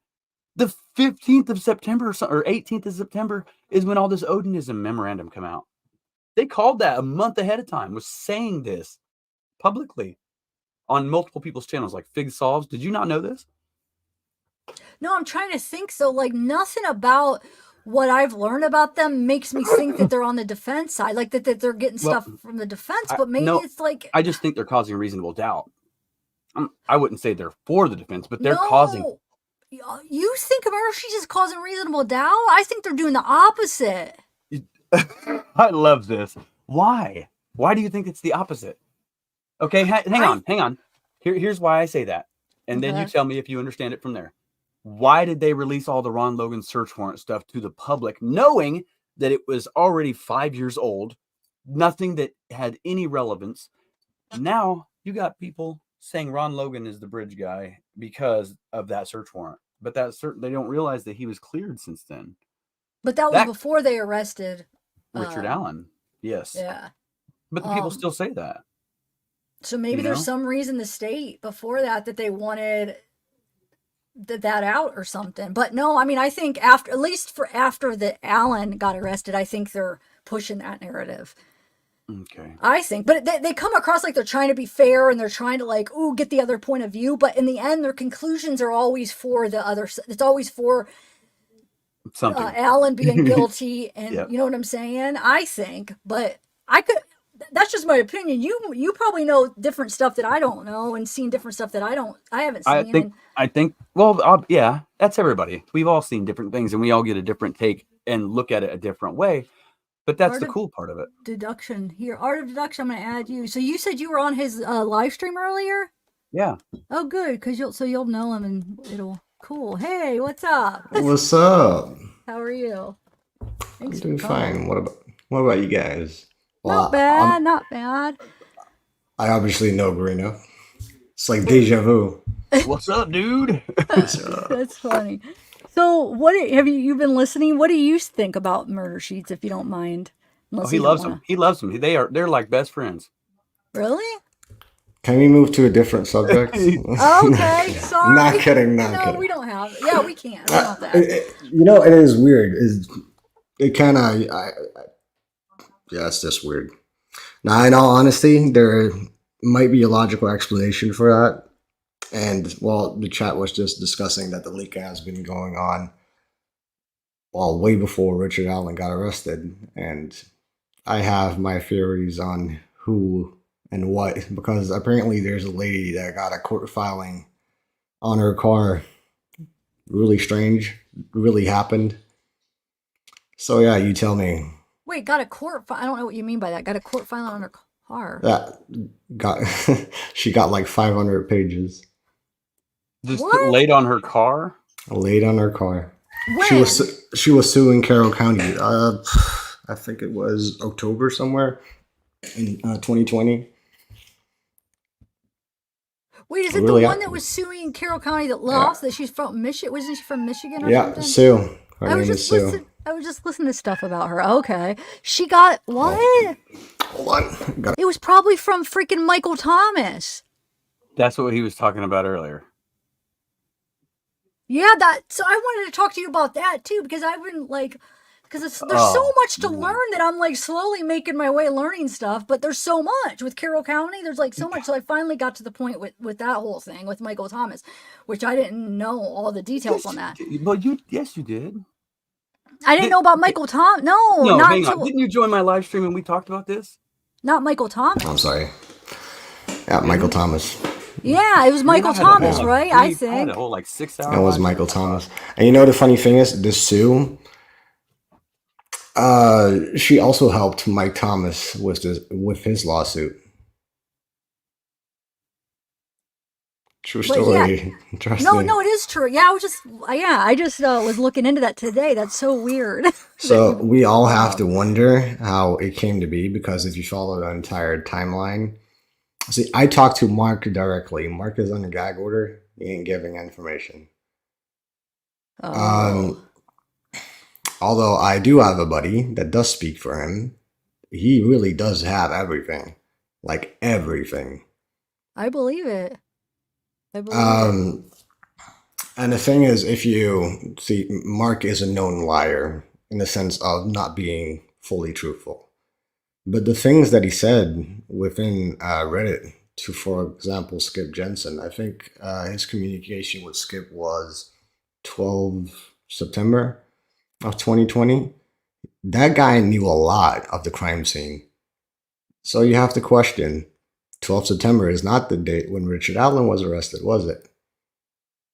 The 15th of September or 18th of September is when all this Odinism memorandum come out. They called that a month ahead of time, was saying this publicly on multiple people's channels like Fig Solves. Did you not know this? No, I'm trying to think. So like nothing about what I've learned about them makes me think that they're on the defense side, like that they're getting stuff from the defense, but maybe it's like... I just think they're causing reasonable doubt. I wouldn't say they're for the defense, but they're causing... You think Murder Sheet is causing reasonable doubt? I think they're doing the opposite. I love this. Why? Why do you think it's the opposite? Okay, hang on. Here's why I say that. And then you tell me if you understand it from there. Why did they release all the Ron Logan search warrant stuff to the public, knowing that it was already 5 years old, nothing that had any relevance? Now you got people saying Ron Logan is the bridge guy because of that search warrant, but they don't realize that he was cleared since then. But that was before they arrested Richard Allen. Yes. Yeah. But the people still say that. So maybe there's some reason the state before that they wanted that out or something. But no, I mean, I think after the Allen got arrested, I think they're pushing that narrative. Okay. I think, but they come across like they're trying to be fair and they're trying to like, get the other point of view. But in the end, their conclusions are always for the other. It's always for something. Allen being guilty, and you know what I'm saying? I think, but that's just my opinion. You probably know different stuff that I don't know, and seen different stuff that I haven't seen. I think. Well, yeah, that's everybody. We've all seen different things, and we all get a different take and look at it a different way. But that's the cool part of it. Deduction here, art of deduction. I'm going to add you. So you said you were on his live stream earlier. Yeah. Oh, good, because you'll know him, and it'll cool. Hey, what's up? What's up? How are you? Thanks. I'm doing fine. What about you guys? Not bad. I obviously know Marina. It's like deja vu. What's up, dude? So, That's funny. So, have you been listening? What do you think about Murder Sheets, if you don't mind? Oh, Unless he you don't loves want them. to. He loves them. They're like best friends. Really? can we move to a different subject? Okay, Not sorry. kidding, not No, kidding. we don't have. Yeah, we can. We don't have to ask. It is weird. It kind of, yeah, it's just weird. Now, in all honesty, there might be a logical explanation for that. And well, the chat was just discussing that the leak has been going on, well, way before Richard Allen got arrested. And I have my theories on who and what, because apparently there's a lady that got a court filing on her car. Really strange. Really happened. So yeah, you tell me. Wait, got a court? I don't know what you mean by that. Got a court filing on her car. That got she got like 500 pages Just What? laid on her car. laid on her car. When? She was suing Carroll County. I think it was October somewhere in 2020. Wait, is It it the really one that happened. was suing Carroll County that Yeah, lost? That she's from Michigan? Wasn't she from Michigan or yeah. something? Sue. Her I was name is just Sue. listen. I was just listening to stuff about her. Okay, she got Oh, what? hold on. Got It was probably from freaking Michael Thomas. That's what he was talking about earlier. Yeah, that. So I wanted to talk to you about that too because I've been like, because there's so Oh, much to man. learn that I'm like slowly making my way learning stuff. But there's so much with Carroll County. There's like so much. So I finally got to the point with that whole thing with Michael Thomas, which I didn't know all the details on that. Yes, you did. I didn't know about Okay. Michael Thomas. No, No, not hang on. until Didn't you join my live stream and we talked about this? not Michael I'm Thomas. sorry. Yeah, Michael Didn't we? Thomas. Yeah, it was Man, I Michael had a whole Thomas, Yeah, like right? I I had a think. whole like it 6 hour was live stream. Michael Thomas. And you know the funny thing is, this Sue, she also helped Mike Thomas with his lawsuit. True But yeah, story. Trust no, me. no, it is true. Yeah, I just was looking into that today. That's so weird that So you we all brought have to up. wonder how it came to be because if you follow the entire timeline, see, I talked to Mark directly. Mark is on a gag order. He ain't giving information. Oh, Um, although I do have a buddy that does speak for him. He really does have everything, like everything. I believe it. I believe it. Um, and the thing is, if you see, Mark is a known liar in the sense of not being fully truthful. But the things that he said within Reddit, to for example, Skip Jensen, I think his communication with Skip was 12 September of 2020. That guy knew a lot of the crime scene. So you have to question 12 September is not the date when Richard Allen was arrested, was it?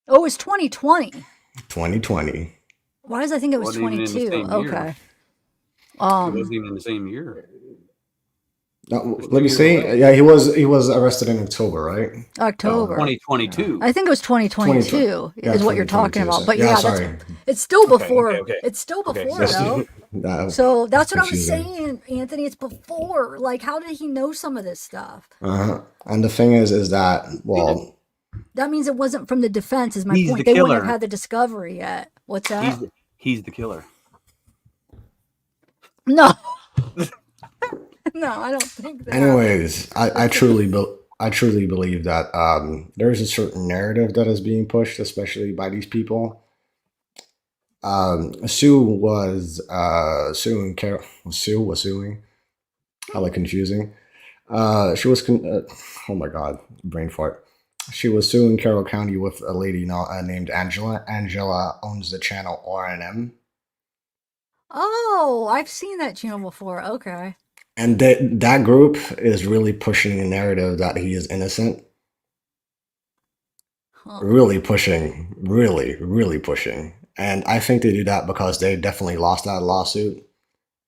Oh, it was 2020. 2020. Why does I think it It was wasn't even in the 22? same year. Okay. It wasn't Um, even in the same year. It was Let 2 me years see. away. Yeah, he was arrested in October, right? Oh, October. Yeah. 2022. I think it was 2020. 2022 Yeah, is what you're talking 2022. about. So, But yeah, yeah, sorry. it's still Okay, before. It's still okay. before That's though. that So was that's what I was confusing. saying, Anthony. It's before. Like, how did he know some of this stuff? And the thing is that, well, That means it wasn't from the defense, is my He's the point. They wouldn't have killer. had the discovery yet. What's that? He's the killer. No, no, I don't think that. anyways, That's I truly believe that there's a certain narrative that is being pushed, especially by these people. Sue was suing Carol. Sue was suing. Hella confusing. She was. Oh my god, brain fart. She was suing Carroll County with a lady named Angela. Angela owns the channel RNM, Oh, I've seen that channel before. Okay. and that group is really pushing the narrative that he is innocent. Huh. Really pushing, really pushing, and I think they do that because they definitely lost that lawsuit,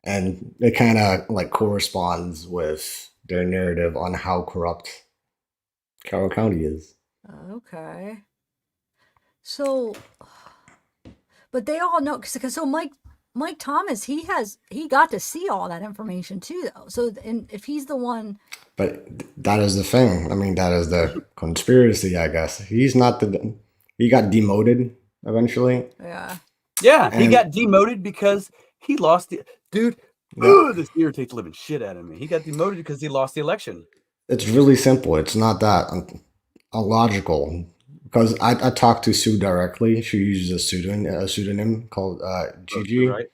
and it kind of like corresponds with their narrative on how corrupt Carroll County is. Okay. So, but they all know because so Mike Thomas he got to see all that information too though. So and if he's the one But that is the thing. I mean, that is the conspiracy, I guess. He's not the. He got demoted eventually, Yeah. Yeah, he and got demoted because he lost the dude. yeah, This irritates the living shit out of me. He got demoted because he lost the election. it's really simple. It's not that illogical. Because I talked to Sue directly. She uses a pseudonym called Oh, Sue, Gigi, right?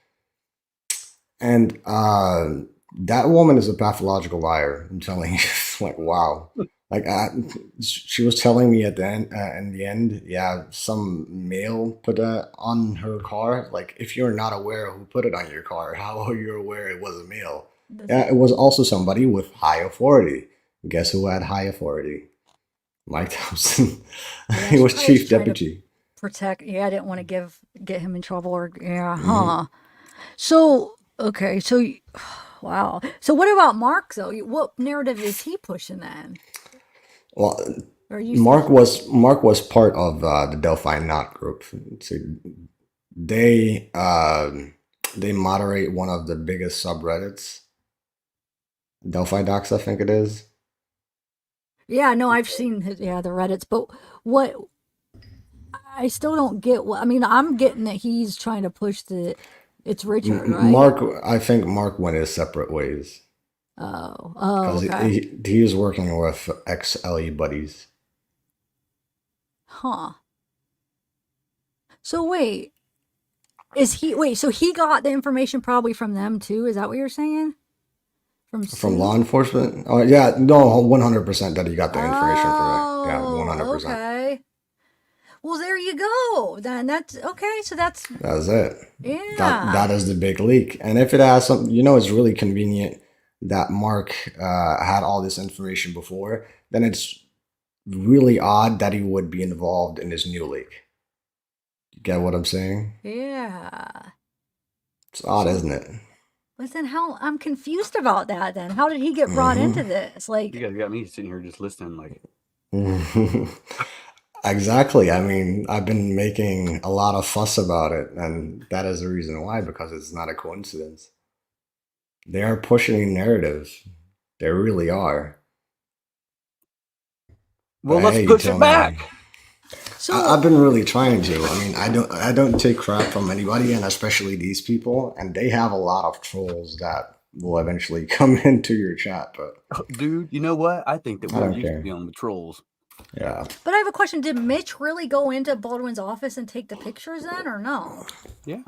and that woman is a pathological liar. I'm telling you, like wow. Like she was telling me at the end, in the end, yeah, some male put that on her car. Like, if you're not aware who put it on your car, how are you aware it was a male? That's, Yeah, it was also somebody with high authority. Guess who had high authority? Mike Thompson. yeah, He she was probably was chief trying to deputy. protect. Yeah, I didn't want to get him in trouble or yeah, Hmm. huh? So okay, so wow. So what about Mark though? What narrative is he pushing then? Well, Or you think Mark was part of the Delphi Knot group. So they they moderate one of the biggest subreddits, Delphi Docs, I think it is. yeah, no, I've seen his, yeah, the Reddits, but what I still don't get what I mean, I'm getting that he's trying to push the it's Richard, right? Mark, I think Mark went his separate ways Oh, because okay. he was working with ex LE buddies. Huh. So so he got the information probably from them too? Is that what you're saying? From From law Sue? enforcement? Oh yeah, no, 100% that he got the information from it. Yeah, Oh, 100%. okay. Well, there you go. Then that's okay. So that's That's it. That yeah. is the big leak. And if it has some, it's really convenient that Mark had all this information before. Then it's really odd that he would be involved in this new leak. You get what I'm saying? Yeah. It's odd, So isn't it? but then how I'm confused about that then. How did he get brought Hmm. into this? You Like, guys got me sitting here just listening, like, Exactly. I mean, I've been making a lot of fuss about it, and that is the reason why, because it's not a coincidence. They are pushing narratives. They really are. well, But let's hey, you push it tell me. back. I've so been really trying to. I mean, I don't take crap from anybody, and especially these people. And they have a lot of trolls that will eventually come into your chat, but Dude, you know what? I think that I we're don't used to care. dealing with trolls. Yeah, but I have a question. Did Mitch really go into Baldwin's office and take the pictures then or no? Yeah.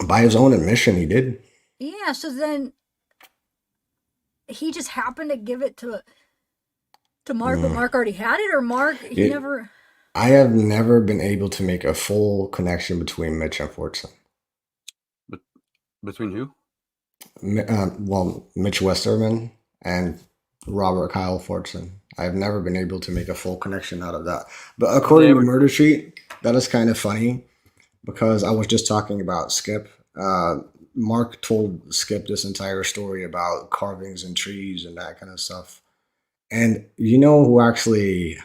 by his own admission, he did. Yeah, so then he just happened to give it to Mark, but Mm. Mark already had it, or Mark he It. never. I have never been able to make a full connection between Mitch and Fortson. But between who? Well, Mitch Westerman and Robert Kyle Fortson. I've never been able to make a full connection out of that. But Have they according to ever? Murder Sheet, that is kind of funny because I was just talking about Skip. Mark told Skip this entire story about carvings and trees and that kind of stuff. And you know who actually,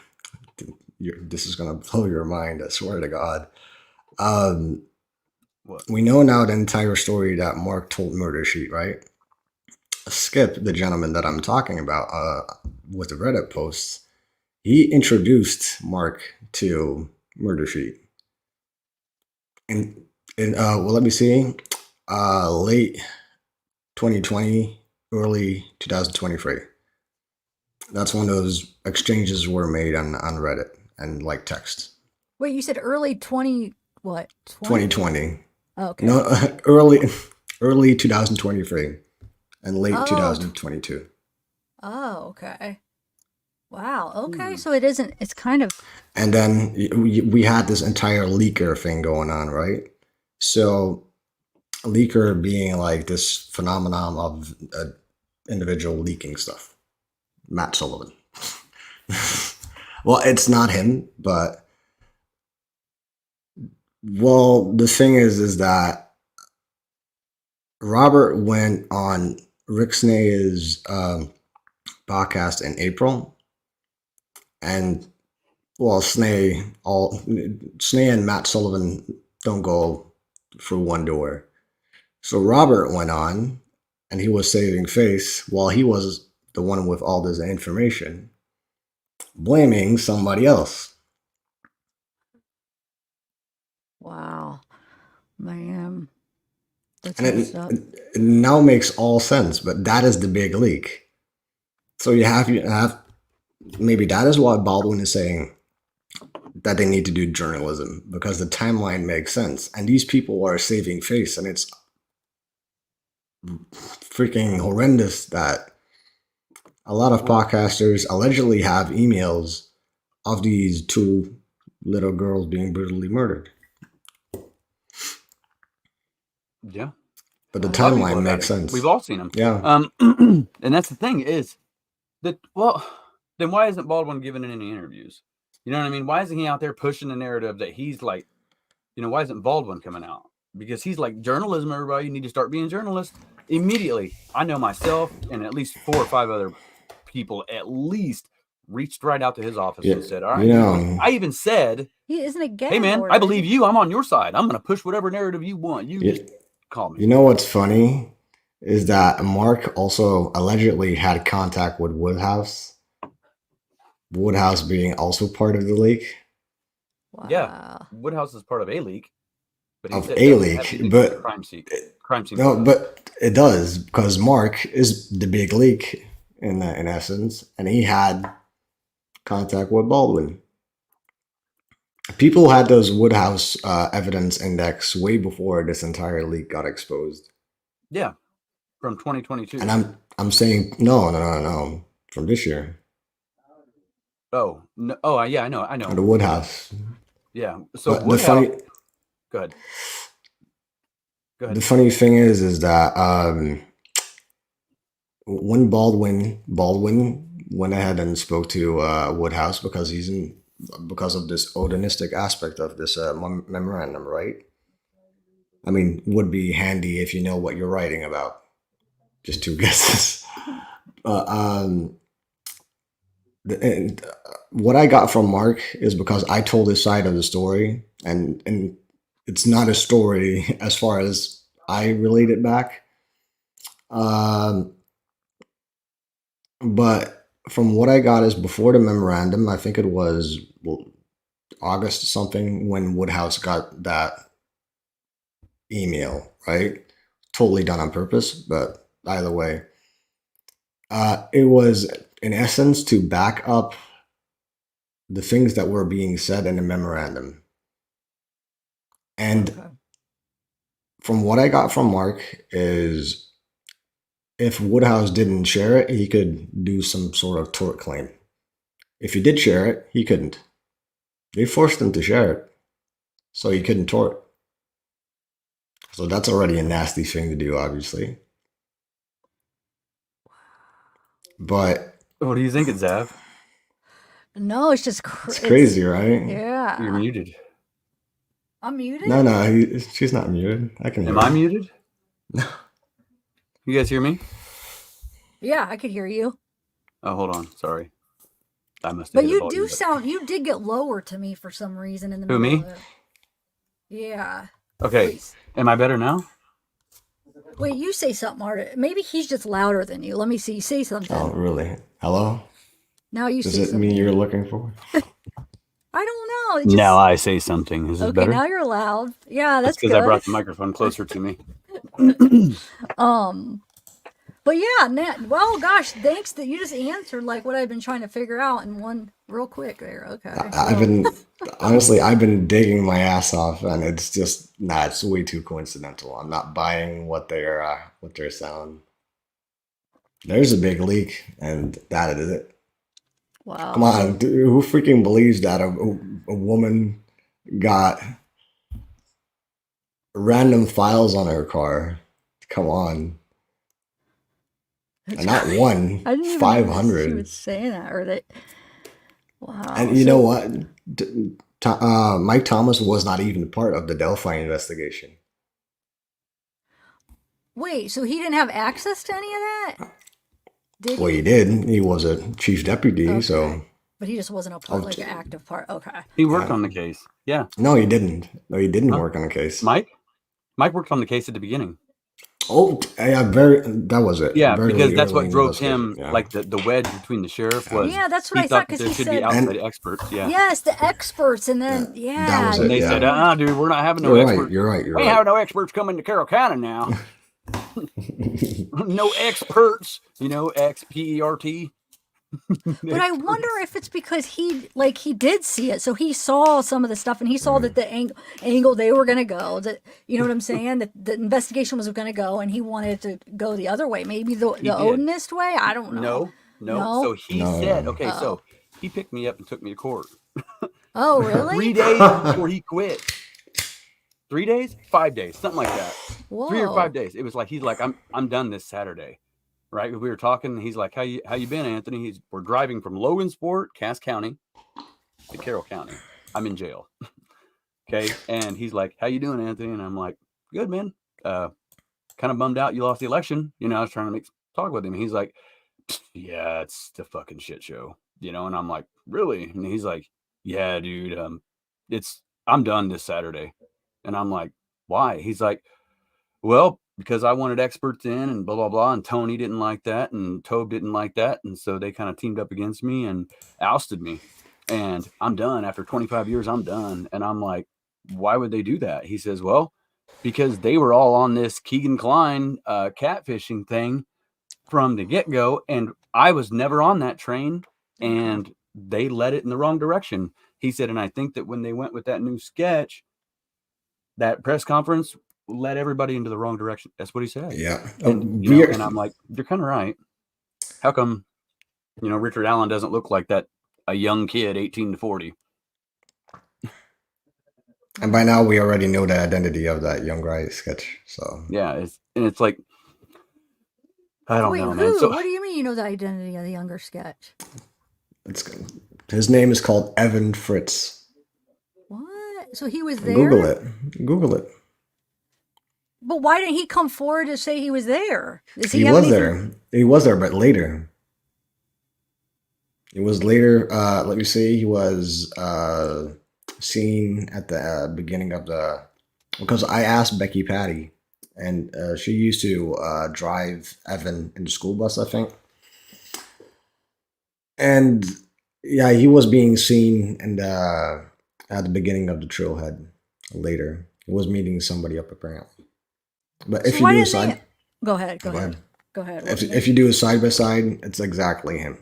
this is going to blow your mind, I swear to God. Um, What? we know now the entire story that Mark told Murder Sheet, right? Skip, the gentleman that I'm talking about with the Reddit posts, he introduced Mark to Murder Sheet. And, well, let me see, late 2020, early 2023. That's when those exchanges were made on Reddit and like text. Wait, you said early 20 what? 20? 2020. Okay. No, early 2023 and late Oh, 2022. oh, okay. Wow. Okay, Hmm. so it isn't. It's kind of And then we had this entire leaker thing going on, right? So leaker being like this phenomenon of an individual leaking stuff. Matt Sullivan. Well, it's not him, but well, the thing is that Robert went on Rick Snae's podcast in April, and well, Snay and Matt Sullivan don't go through one door. So Robert went on and he was saving face while he was the one with all this information, blaming somebody else. Wow, man, that's And messed up. it now makes all sense, but that is the big leak. So you have maybe that is why Baldwin is saying that they need to do journalism, because the timeline makes sense. And these people are saving face, and it's freaking horrendous that a lot of podcasters allegedly have emails of these two little girls being brutally murdered. Yeah. But the A lot of people timeline have had makes it. sense. We've all seen them. Yeah. And that's the thing is that, well, then why isn't Baldwin giving any interviews? You know what I mean? Why isn't he out there pushing the narrative that he's like, why isn't Baldwin coming out? Because he's like, journalism, everybody, you need to start being journalists immediately. I know myself and at least 4 or 5 other people at least reached right out to his office and said, all right, I even said, he isn't a gay. Hey man, I believe you. I'm on your side. I'm going to push whatever narrative you want. You just call me. You know what's funny is that Mark also allegedly had contact with Woodhouse. Woodhouse being also part of the leak. Wow. Yeah, Woodhouse is part of a leak. But he Of said a leak, but crime scene. No, but it does, because Mark is the big leak in essence, and he had contact with Baldwin. People had those Woodhouse evidence index way before this entire leak got exposed. Yeah, from 2022. And I'm saying no, from this year. Oh no! Oh yeah, I know. The Woodhouse. Yeah. So but Woodhouse. Go ahead. The funny thing is that when Baldwin went ahead and spoke to Woodhouse because of this Odinistic aspect of this memorandum, right? I mean, would be handy if you know what you're writing about. Just 2 guesses. What I got from Mark is because I told his side of the story, and it's not a story as far as I relate it back. But from what I got is before the memorandum, I think it was August something, when Woodhouse got that email, right? Totally done on purpose, but either way, it was in essence to back up the things that were being said in the memorandum. And from what I got from Mark is, if Woodhouse didn't share it, he could do some sort of tort claim. If he did share it, he couldn't. They forced him to share it, so he couldn't tort. So that's already a nasty thing to do, obviously. But what do you think, Zav? No, it's just it's crazy, right? Yeah. You're muted. I'm muted? No, she's not muted. I can hear Am I muted? No. You guys hear me? Yeah, I could hear you. Oh, hold on. Sorry. I must have. But you do sound. You did get lower to me for some reason in the middle. Who, me? Of it. Yeah. Okay. Please. Am I better now? Wait, you say something, Art. Maybe he's just louder than you. Let me see. Say something. Oh, really? Hello? Now you say something. Is it me you're looking for? I don't know. Now I say something. Is this better? Okay, now you're loud. Yeah, that's because I brought the microphone closer to me. But yeah, well, gosh, thanks that you just answered like what I've been trying to figure out in one real quick there. Okay. Honestly, I've been digging my ass off, and it's just it's way too coincidental. I'm not buying what they're selling. There's a big leak, and that is it. Wow. Come on, dude, who freaking believes that a woman got random files on her car? Come on. And not one, 500. She was saying that, or that. Wow. And you know what? Mike Thomas was not even part of the Delphi investigation. Wait, so he didn't have access to any of that? Well, he did. He was a chief deputy, so. But he just wasn't a part, like an active part. Okay. He worked on the case. Yeah. No, he didn't. No, he didn't work on the case. Mike worked on the case at the beginning. Oh, yeah, very. That was it. Yeah, because Very that's early what in the drove investigation. him, Yeah. like the wedge between the sheriff was Yeah, that's what he I thought thought that because there he should be said, outside And experts. Yeah. yes, the experts, and yeah, then that was And it. they they said, Yeah. weren't. dude, we're not having no You're right. experts. You're right. You're We ain't right. having no experts coming to Carroll County now. No experts, XPERT. But I wonder if it's because he did see it, so he saw some of the stuff, and he saw that the angle they were gonna go, that you know what I'm saying, that the investigation was gonna go, and he wanted to go the other way, maybe the He did. Odinist way. I don't know. No. No. So he said, No. okay, Oh. so he picked me up and took me to court Oh, really? 3 days before he quit. 3 days, 5 days, something like that. Whoa. 3 or 5 days. It was like he's like, I'm done this Saturday. Right? We were talking. He's like, how you been, Anthony? We're driving from Logansport, Cass County, to Carroll County. I'm in jail. Okay. And he's like, how you doing, Anthony? And I'm like, good, man. Kind of bummed out you lost the election. I was trying to talk with him. And he's like, yeah, it's the fucking shit show. And I'm like, really? And he's like, yeah, dude. I'm done this Saturday. And I'm like, why? He's like, well, because I wanted experts in and blah, blah, blah. And Tony didn't like that. And Tobe didn't like that. And so they kind of teamed up against me and ousted me. And I'm done. After 25 years, I'm done. And I'm like, why would they do that? He says, well, because they were all on this Keegan Kline catfishing thing from the get-go. And I was never on that train. And they led it in the wrong direction. He said, and I think that when they went with that new sketch, that press conference led everybody into the wrong direction. That's what he said. Yeah. And and I'm like, you're kind of right. How come, Richard Allen doesn't look like that, a young kid, 18 to 40? And by now we already know the identity of that young guy sketch. So Yeah, it's like, I don't Wait, know, who? man. So What do you mean you know the identity of the younger sketch? it's his name is called Evan Fritz. What? So he was there? Google it. Google it. But why didn't he come forward to say he was there? Does He have was anything- there. He was there, but later. It was later. Let me see. He was seen at the beginning of because I asked Becky Patty, and she used to drive Evan in the school bus, I think. And yeah, he was being seen at the beginning of the trailhead later. He was meeting somebody up apparently. But if So you why do a didn't they- side, Go ahead. Go Go ahead. ahead. Go ahead. if you do a side by side, it's exactly him.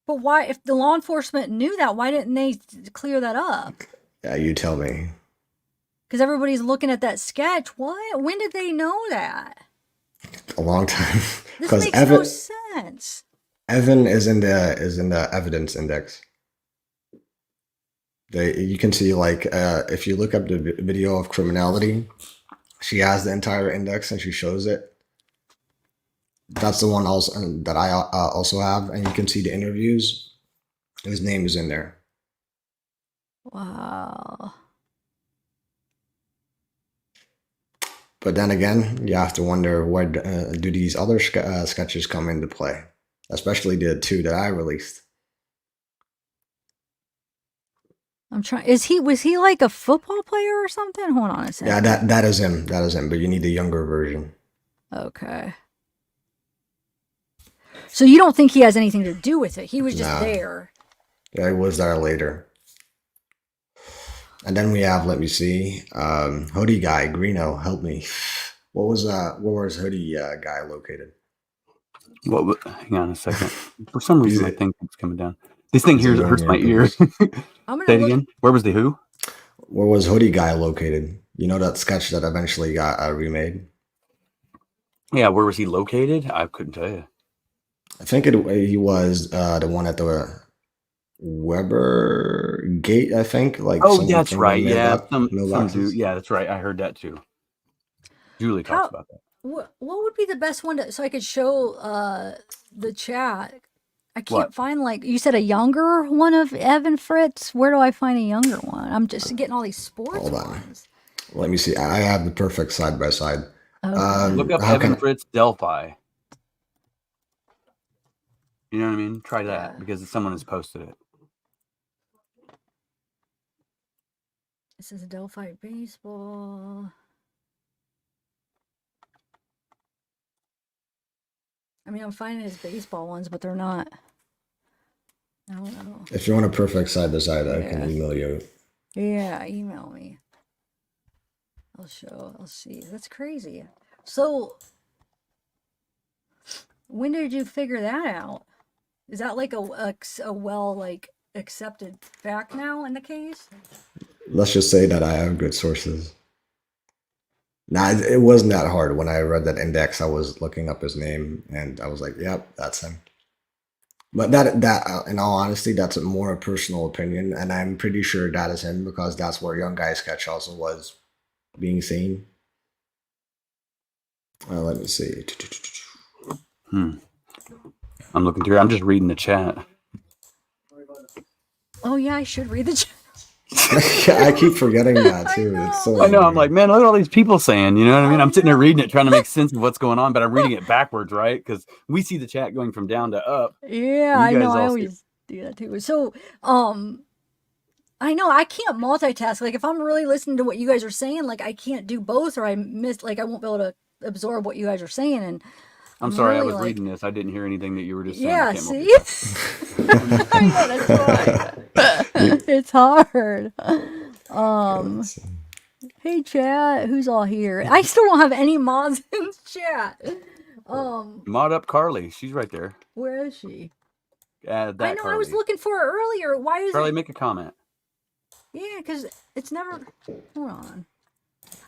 But why, if the law enforcement knew that, why didn't they clear that up? Yeah, you tell me. Because everybody's looking at that sketch. What? When did they know that? A long time. This Because makes no sense. Evan is in the evidence index. You can see like if you look up the video of criminality, she has the entire index and she shows it. That's the one also that I also have, and you can see the interviews. His name is in there. Wow. But then again, you have to wonder where do these other sketches come into play, especially the two that I released. I'm trying. Was he like a football player or something? Hold on a second. Yeah, that is him. That is him. But you need the younger version. Okay. So you don't think he has anything to do with it? He was just Nah. there. Yeah, he was there later. And then we have, let me see, hoodie guy, Greeno, help me. Where was hoodie guy located? Well, hang on a second. For some reason, my it- thing keeps coming down. This thing Is here it on hurts your my ears. I'm gonna Say it look. again. Where was the who? Where was hoodie guy located? You know that sketch that eventually got remade? Yeah, where was he located? I couldn't tell you. I think he was the one at the Weber Gate, I think. Like Oh, someone that's from right. the Yeah, some mailboxes. dude. Yeah, that's right. I heard that too. Julie talks about that. What would be the best one so I could show the chat? I can't What? find, like you said, a younger one of Evan Fritz. Where do I find a younger one? I'm just getting all these sports Hold on. ones. Let me see. I have the perfect side by side. Look up how Evan can- Fritz Delphi. You know what I mean? Try that because someone has posted it. This is Delphi baseball. I mean, I'm finding his baseball ones, but they're not. I don't know. If you want a perfect side to side, I can Yeah. email you. Yeah, email me. I'll see. That's crazy. So, when did you figure that out? Is that like a well like accepted fact now in the case? Let's just say that I have good sources. Nah, it wasn't that hard. When I read that index, I was looking up his name, and I was like, "Yep, that's him." But in all honesty, that's a more personal opinion, and I'm pretty sure that is him because that's where Young Guy sketch also was being seen. Let me see. I'm looking through. I'm just reading the chat. Oh yeah, I should read the chat. I keep forgetting that too. It's so I know. I'm annoying. like, man, look at all these people saying. You know what I mean? I I'm sitting there know. reading it, trying to make sense of what's going on, but I'm reading it backwards, right? Because we see the chat going from down to up. Yeah, and I you know. guys I all see. always do that too. So, I know I can't multitask. Like if I'm really listening to what you guys are saying, like I can't do both, or I miss. Like I won't be able to absorb what you guys are saying, and I'm I'm sorry, I really was like, reading this. I didn't hear anything that you were just saying. I yeah. can't See, multitask. I know that's why it's hard. Hey chat, who's all here? I still don't have any mods in chat. Mod up Carly. She's right there. Where is she? Add I that know I Carly. was looking for her earlier. Why is Carly, it? make a comment. Yeah, because it's never. Hold on.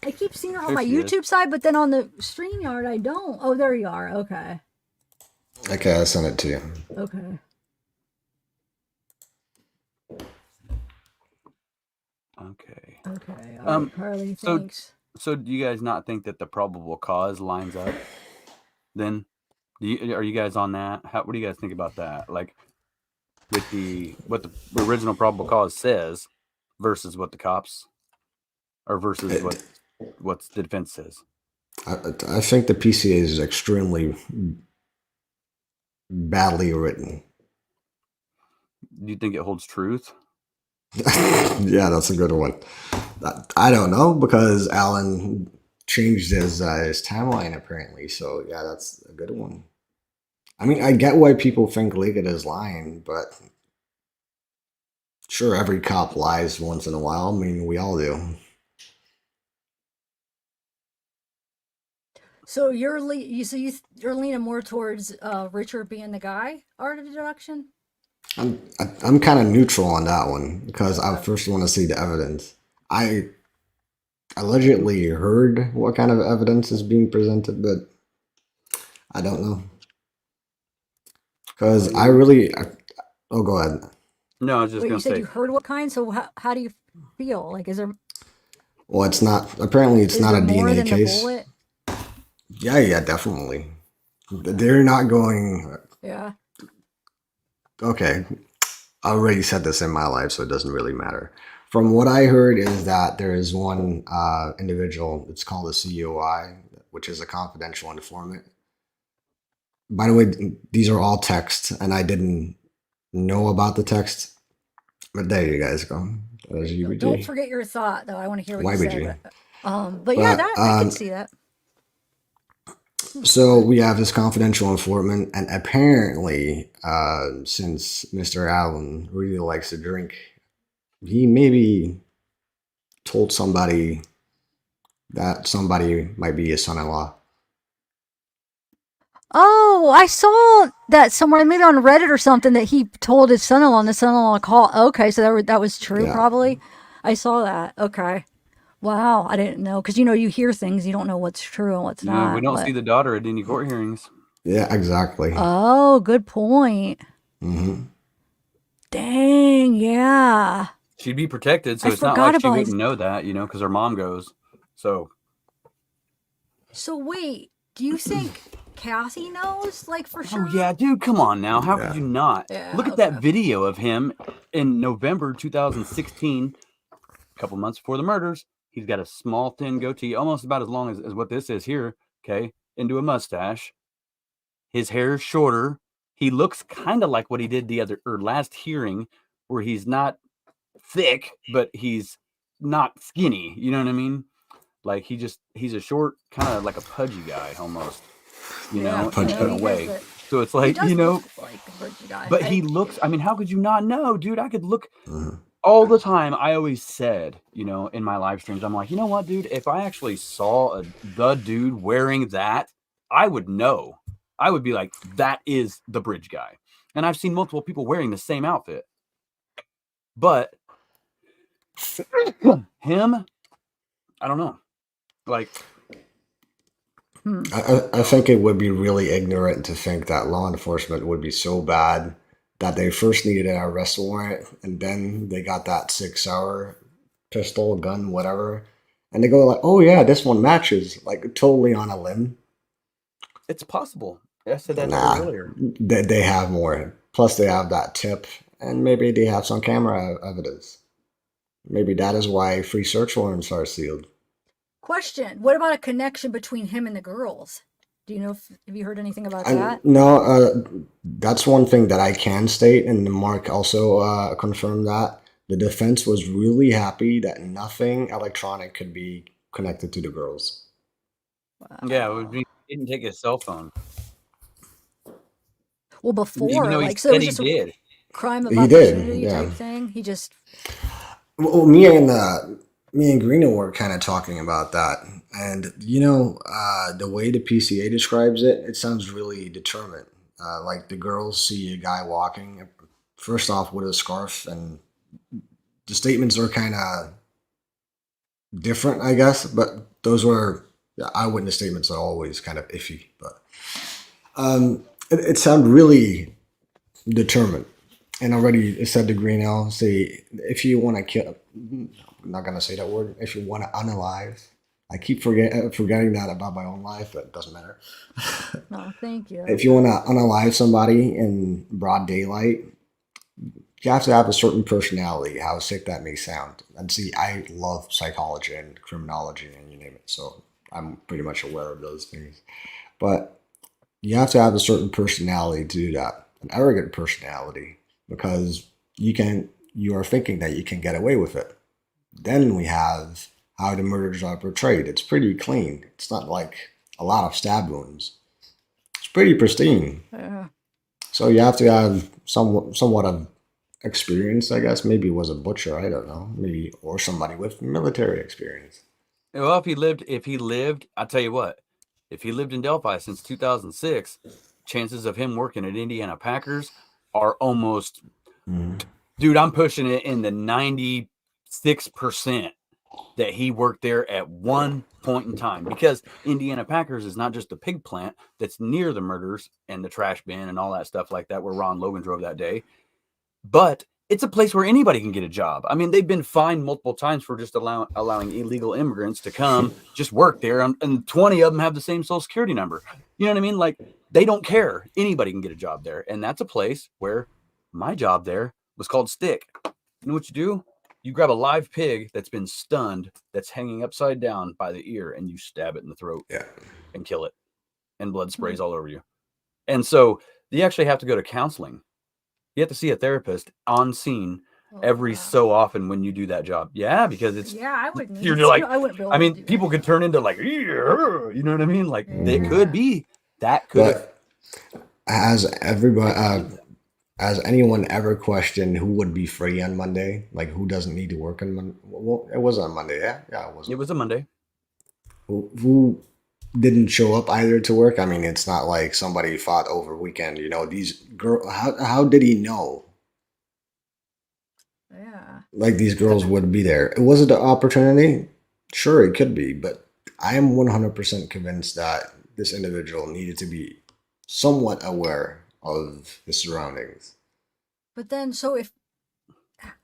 I keep seeing her on There my she is. YouTube side, but then on the StreamYard, I don't. Oh, there you are. Okay. Okay, I sent it to you. Okay. Okay. Okay. All right, Carly, thanks. So do you guys not think that the probable cause lines up? Then, are you guys on that? What do you guys think about that? Like, with what the original probable cause says versus what the cops, or versus what the defense says. I think the PCA is extremely badly written. Do you think it holds truth? Yeah, that's a good one. I don't know because Alan changed his timeline apparently. So yeah, that's a good one. I mean, I get why people think Liggett is lying, but sure, every cop lies once in a while. I mean, we all do. So you're you're leaning more towards Richard being the guy, art of deduction. I'm kind of neutral on that one because I first want to see the evidence. I allegedly heard what kind of evidence is being presented, but I don't know. Because oh, go ahead. No, I was just Wait, going you to said say. you heard what kind? So how do you feel? Like, is there? Well, it's not. Apparently, it's Is not there a more DNA than the case. bullet? Yeah, definitely. They're not going. Yeah. Okay, I already said this in my life, so it doesn't really matter. From what I heard, is that there is one individual. It's called a COI, which is a confidential informant. By the way, these are all text, and I didn't know about the text, but there you guys go. Don't forget your thought, though. I want to hear what you YBG. said. But yeah, that I can see that. So we have this confidential informant, and apparently, since Mr. Allen really likes to drink, he maybe told somebody that somebody might be his son-in-law. Oh, I saw that somewhere, maybe on Reddit or something, that he told his son-in-law, and the son-in-law called. Okay, so that was true, Yeah. probably. I saw that. Okay. Wow, I didn't know. Because, you hear things, you don't know what's true and what's not. We don't see the daughter at any court hearings. Yeah, exactly. Oh, good point. Mm-hmm. Dang, yeah. She'd be protected, so I it's not forgot like she about wouldn't know that, because her mom goes. So wait, do you think Cassie knows, like, for sure? Oh yeah, dude, come on now. How could you not? Yeah, Look at that video of him in November 2016, a couple months before the murders. He's got a small, thin goatee, almost about as long as what this is here, okay, into a mustache. His hair is shorter. He looks kind of like what he did last hearing, where he's not thick, but he's not skinny. You know what I mean? Like he's a short, kind of like a pudgy guy almost. you Yeah, know, Punch in a he has way. that. So it's He like, does you know, look like a bridge guy. but he looks, I mean, how could you not know, dude? I could look Mhm. all the time. I always said, you know, in my live streams, I'm like, you know what, dude? If I actually saw the dude wearing that, I would know. I would be like, that is the bridge guy. And I've seen multiple people wearing the same outfit. But him, I don't know. Like, I think it would be really ignorant to think that law enforcement would be so bad that they first needed an arrest warrant and then they got that 6 hour pistol, gun, whatever. And they go like, oh yeah, this one matches, like totally on a limb. it's possible. I said that to her Nah, earlier. they have more. Plus, they have that tip, and maybe they have some camera evidence. Maybe that is why free search warrants are sealed. Question: what about a connection between him and the girls? Do you know? Have you heard anything about And that? no, that's one thing that I can state, and Mark also confirmed that the defense was really happy that nothing electronic could be connected to the girls. Yeah, it would Wow. be, he didn't take his cell phone, Well, even before, though he like, so it said was he just a did. crime of He did, opportunity yeah. type thing. He just, Well, me and Greeno were kind of talking about that, and the way the PCA describes it, it sounds really determined. Like the girls see a guy walking, first off with a scarf, and the statements are kind of different, I guess. But those were eyewitness statements are always kind of iffy, but it sounded really determined. And already it said to Greeno, say if you want to kill, I'm not gonna say that word. If you want to unalive, I keep forgetting that about my own life, but it doesn't matter. no, thank you. If you want to unalive somebody in broad daylight, you have to have a certain personality, how sick that may sound. And see, I love psychology and criminology and you name it, so I'm pretty much aware of those things. But you have to have a certain personality to do that, an arrogant personality, because you are thinking that you can get away with it. Then we have how the murders are portrayed. It's pretty clean. It's not like a lot of stab wounds. It's pretty pristine. Yeah. So you have to have somewhat of experience, I guess. Maybe it was a butcher, I don't know. Maybe or somebody with military experience. Well, if he lived, I'll tell you what, if he lived in Delphi since 2006, chances of him working at Indiana Packers are almost, Mhm. dude, I'm pushing it in the 96% that he worked there at one point in time, because Indiana Packers is not just the pig plant that's near the murders and the trash bin and all that stuff like that where Ron Logan drove that day, but it's a place where anybody can get a job. I mean, they've been fined multiple times for just allowing illegal immigrants to come just work there, and 20 of them have the same social security number. You know what I mean? Like, they don't care. Anybody can get a job there, and that's a place where my job there was called stick. You know what you do? You grab a live pig that's been stunned, that's hanging upside down by the ear, and you stab it in the throat Yeah. and kill it, and blood sprays all over you. And so you actually have to go to counseling. You have to see a therapist on scene Oh, every wow. so often when you do that job. Yeah, because it's Yeah, I would need you're to. like, I wouldn't be able I to mean, do people could turn into like, you know what I mean? Like, it could Yeah. be that could have. But has everybody, has anyone ever questioned who would be free on Monday? Like who doesn't need to work on Monday? Well, it was on Monday, yeah, yeah, it was. It was a Monday. Who didn't show up either to work? I mean, it's not like somebody fought over weekend. These girl. How did he know? Yeah. Like these girls would be there. Was it an opportunity? Sure, it could be, but I am 100% convinced that this individual needed to be somewhat aware of his surroundings. But then, so if,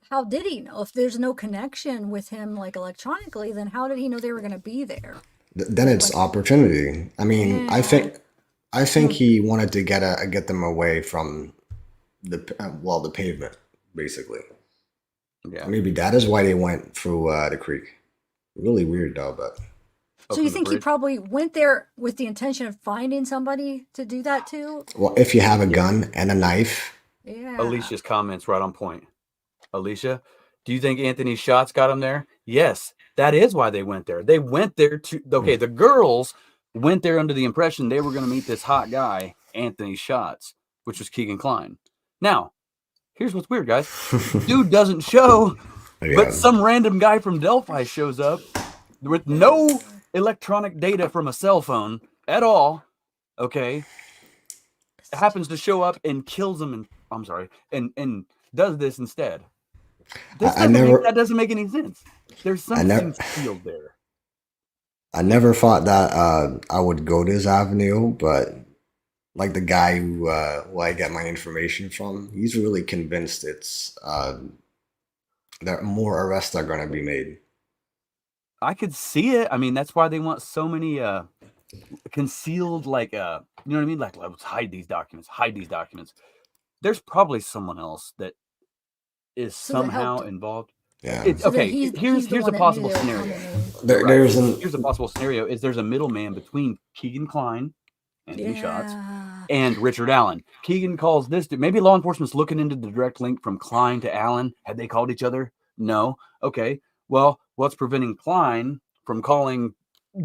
how did he know? If there's no connection with him, like electronically, then how did he know they were going to be there? Then Like it's when, opportunity. I mean, yeah. I think he wanted to get them away from the pavement, basically. Yeah. Maybe that is why they went through the creek. Really weird though, but So From you the think he bridge. probably went there with the intention of finding somebody to do that too? well, if you have a Yeah. gun and a knife, Yeah. Alicia's comments right on point. Alicia, do you think Anthony's shots got him there? Yes, that is why they went there. They went there to, okay, the girls went there under the impression they were going to meet this hot guy, Anthony Schatz, which was Keegan Kline. Now, here's what's weird, guys. Dude doesn't show, but some random guy from Delphi shows up with no electronic data from a cell phone at all. Okay, happens to show up and kills him, and I'm sorry, and does this instead. That doesn't make any sense. There's something concealed there. I never thought that I would go this avenue, but like the guy who I get my information from, he's really convinced it's that more arrests are going to be made. I could see it. I mean, that's why they want so many concealed, like, you know what I mean? Like, let's hide these documents. There's probably someone else that is somehow involved. Yeah. It's okay. Here's a possible scenario. Here's a possible scenario: is there's a middleman between Keegan Kline, Anthony Schatz, and Richard Allen. Keegan calls this dude. Maybe law enforcement's looking into the direct link from Kline to Allen. Had they called each other? No. Okay. Well, what's preventing Kline from calling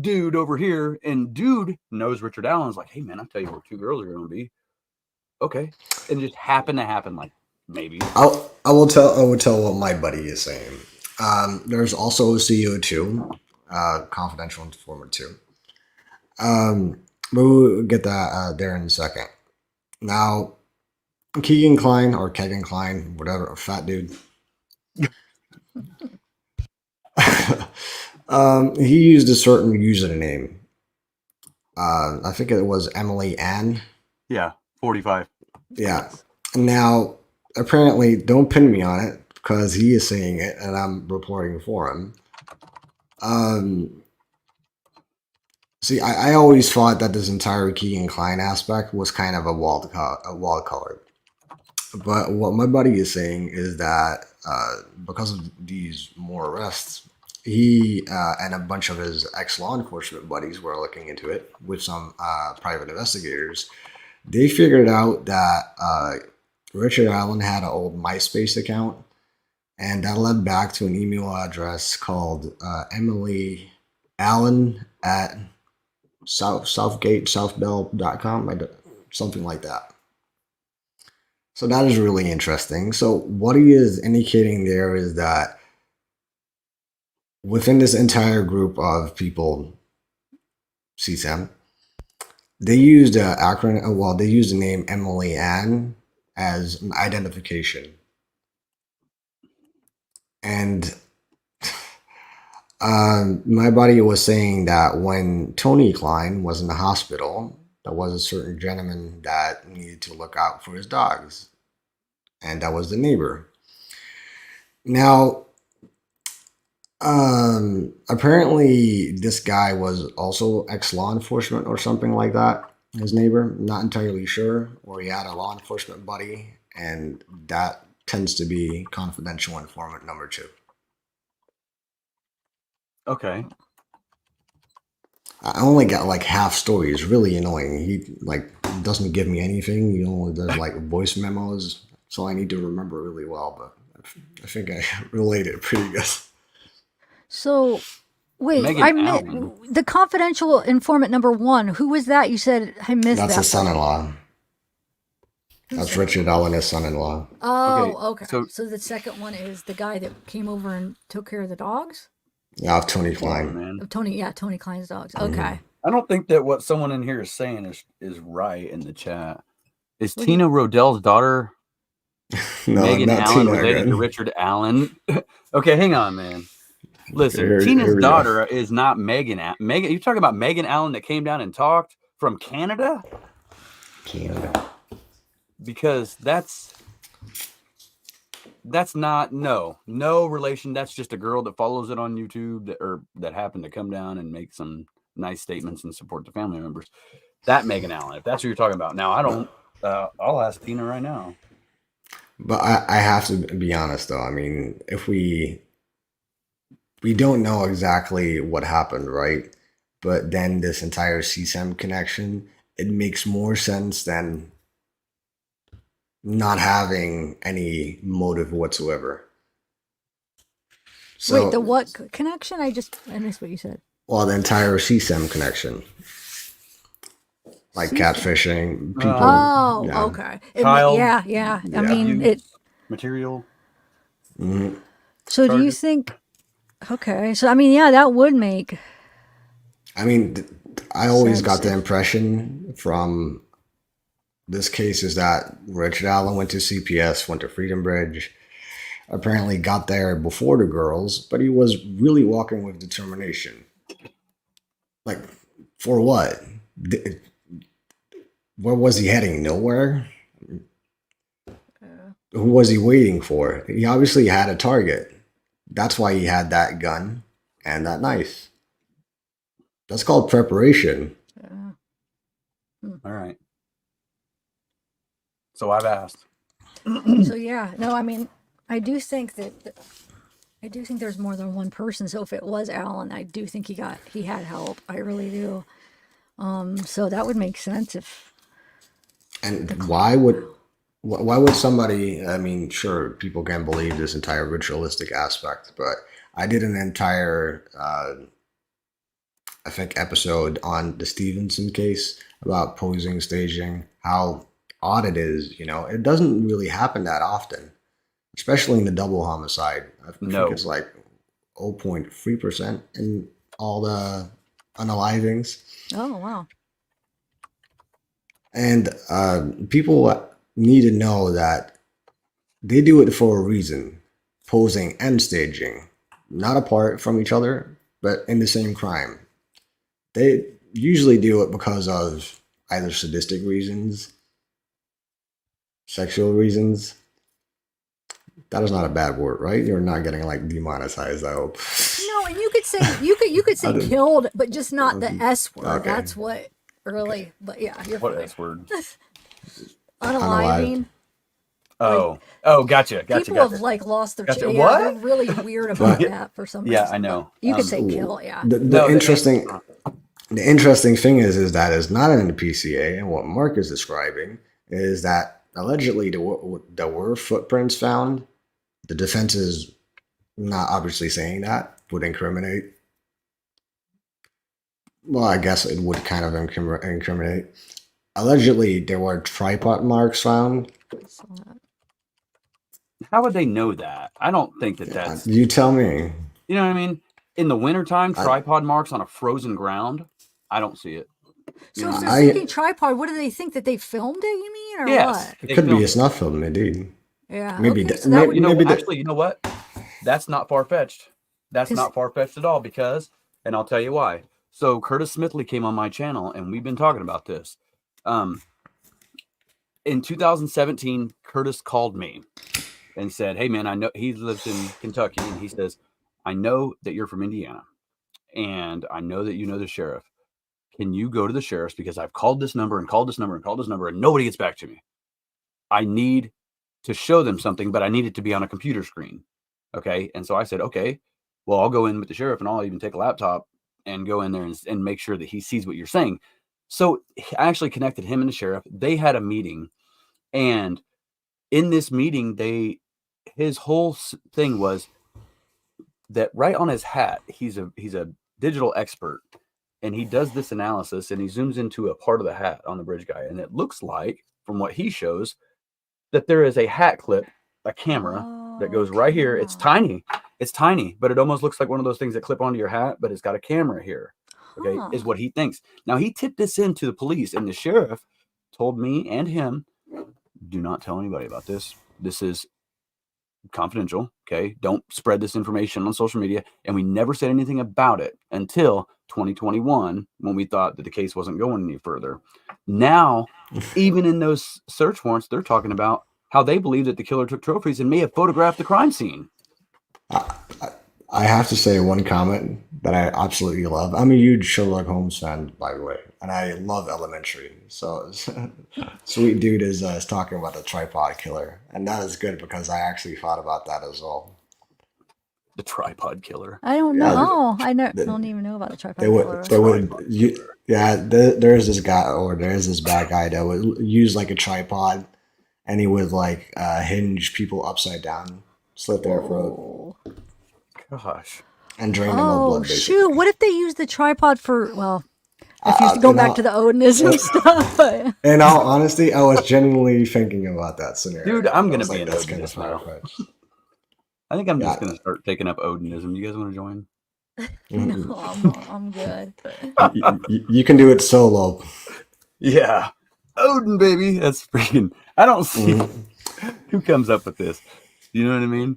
dude over here? And dude knows Richard Allen's like, hey man, I'll tell you where two girls are going to be. Okay, and it just happened to happen, like. Maybe I will tell what my buddy is saying. There's also CO2, confidential informant 2. But we'll get that there in a second. Now, Keegan Kline or Kegan Kline, whatever, fat dude. He used a certain username. I think it was Emily Ann. Yeah, 45. Yeah. Now. Apparently, don't pin me on it because he is saying it and I'm reporting for him. See, I always thought that this entire Keegan Kline aspect was kind of a wall color. But what my buddy is saying is that because of these more arrests, he and a bunch of his ex-law enforcement buddies were looking into it with some private investigators. They figured out that Richard Allen had an old MySpace account, and that led back to an email address called Emily Allen at southbell.com, something like that. So that is really interesting. So what he is indicating there is that within this entire group of people, CSAM, they used an acronym. Well, they used the name Emily Ann as an identification. And my buddy was saying that when Tony Kline was in the hospital, there was a certain gentleman that needed to look out for his dogs. And that was the neighbor. Now, apparently this guy was also ex-law enforcement or something like that. His neighbor, not entirely sure, or he had a law enforcement buddy, and that tends to be confidential informant number 2. Okay. I only got like half story. It's really annoying. He like doesn't give me anything. He only does like voice memos, so I need to remember really well. But I think I related pretty good. So. Wait, Megan the confidential informant number 1. Who was that? You said I missed that. That's his son-in-law. That's Richard Allen, his son-in-law. Oh, okay. So the second one is the guy that came over and took care of the dogs? Yeah, of Tony Kline. Tony Kline's dogs. Okay. I don't think that what someone in here is saying is right in the chat. Is Tina Rodell's daughter Megan Allen related to Richard Allen? Okay, hang on, man. Listen, Tina's daughter is not Megan. Megan, you talking about Megan Allen that came down and talked from Canada? Canada. Because that's not no relation. That's just a girl that follows it on YouTube that happened to come down and make some nice statements and support the family members. That Megan Allen, if that's what you're talking about. Now I don't. I'll ask Tina right now. But I have to be honest though. I mean, if we don't know exactly what happened, right? But then this entire CSAM connection, it makes more sense than not having any motive whatsoever. So, wait, the what connection? I missed what you said. Well, the entire CSAM connection. like Seems to. catfishing people. Oh, Yeah. okay. Child Yeah. I Yeah. mean, it. abuse material Mhm. So do you charges. think? Okay. So I mean, yeah, that would make I mean, I always sense got the if. impression from this case is that Richard Allen went to CPS, went to Freedom Bridge, apparently got there before the girls, but he was really walking with determination. Like, for what? Th- Where was he heading? Nowhere? Who was he waiting for? He obviously had a target. That's why he had that gun and that knife. That's called preparation. All right. So I've asked. So yeah, no, I mean, I do think that I do think there's more than one person. So if it was Alan, I do think he had help. I really do. So that would make sense if And the why would somebody, I mean, sure, people can believe this entire ritualistic aspect, but I did an entire I think episode on the Stevenson case about posing, staging, how odd it is. It doesn't really happen that often, especially in the double homicide. I think it's No. like 0.3% in all the unalivings. Oh wow. And people need to know that they do it for a reason, posing and staging, not apart from each other, but in the same crime. They usually do it because of either sadistic reasons, sexual reasons. That is not a bad word, right? You're not getting like demonetized, I hope. No, and you could say killed, but just not the S word. Okay. That's what really. But yeah, you're What fine. S word? Unaliving. Oh, gotcha. People have like lost their. Gotcha. Yeah, What? they're really weird about But- that for some Yeah, reason. I know. But you could say kill. Yeah. The interesting thing is that it's not in the PCA, and what Mark is describing is that allegedly there were footprints found. The defense is not obviously saying that would incriminate. Well, I guess it would kind of incriminate. Allegedly, there were tripod marks found. How would they know that? I don't think that's. You tell me. You know what I mean? In the wintertime, I- tripod marks on a frozen ground. I don't see it. So if they're I- thinking tripod, what do they think that they filmed it? You mean, or Yes. what? It They could be filmed a it. snuff film, indeed. Yeah. Maybe okay, the- so that would You know, Maybe the- actually, you know what? That's not far fetched. That's 'Cause- not far fetched at all because, and I'll tell you why. So Curtis Smithley came on my channel, and we've been talking about this. In 2017, Curtis called me and said, "Hey, man, I know he lives in Kentucky, and he says, I know that you're from Indiana, and I know that you know the sheriff. Can you go to the sheriff's because I've called this number and called this number and called this number, and nobody gets back to me. I need to show them something, but I need it to be on a computer screen." Okay. And so I said, okay, well, I'll go in with the sheriff and I'll even take a laptop and go in there and make sure that he sees what you're saying. So I actually connected him and the sheriff. They had a meeting, and in this meeting, his whole thing was that right on his hat, he's a digital expert, and he does this analysis and he zooms into a part of the hat on the bridge guy, and it looks like, from what he shows, that there is a hat clip, a camera that goes right here. It's tiny, but it almost looks like one of those things that clip onto your hat, but it's got a camera here. Okay, is what he thinks. Now he tipped this into the police, and the sheriff told me and him, do not tell anybody about this. This is confidential. Okay, don't spread this information on social media. And we never said anything about it until 2021, when we thought that the case wasn't going any further. Now, even in those search warrants, they're talking about how they believe that the killer took trophies and may have photographed the crime scene. I have to say one comment that I absolutely love. I'm a huge Sherlock Holmes fan, by the way, and I love Elementary. So sweet dude is talking about the tripod killer, and that is good because I actually thought about that as well. The tripod killer. I don't Yeah, know. I don't even know about the tripod There's this guy, or there's this bad guy that would use like a tripod, and he would like hinge people upside down, slit their throat, Gosh. and drain them of blood. Basically. Shoot! What if they use the tripod for? Well, If you go back to the Odinism stuff. But... In all honesty, I was genuinely thinking about that scenario. Dude, I'm gonna was be an that's kind of Odinist now. far-fetched. I think I'm just Yeah. gonna start taking up Odinism. You guys want to join? No, I'm good. You can do it solo. Yeah, Odin, baby. That's freaking. I don't see who comes up with this. You know what I mean?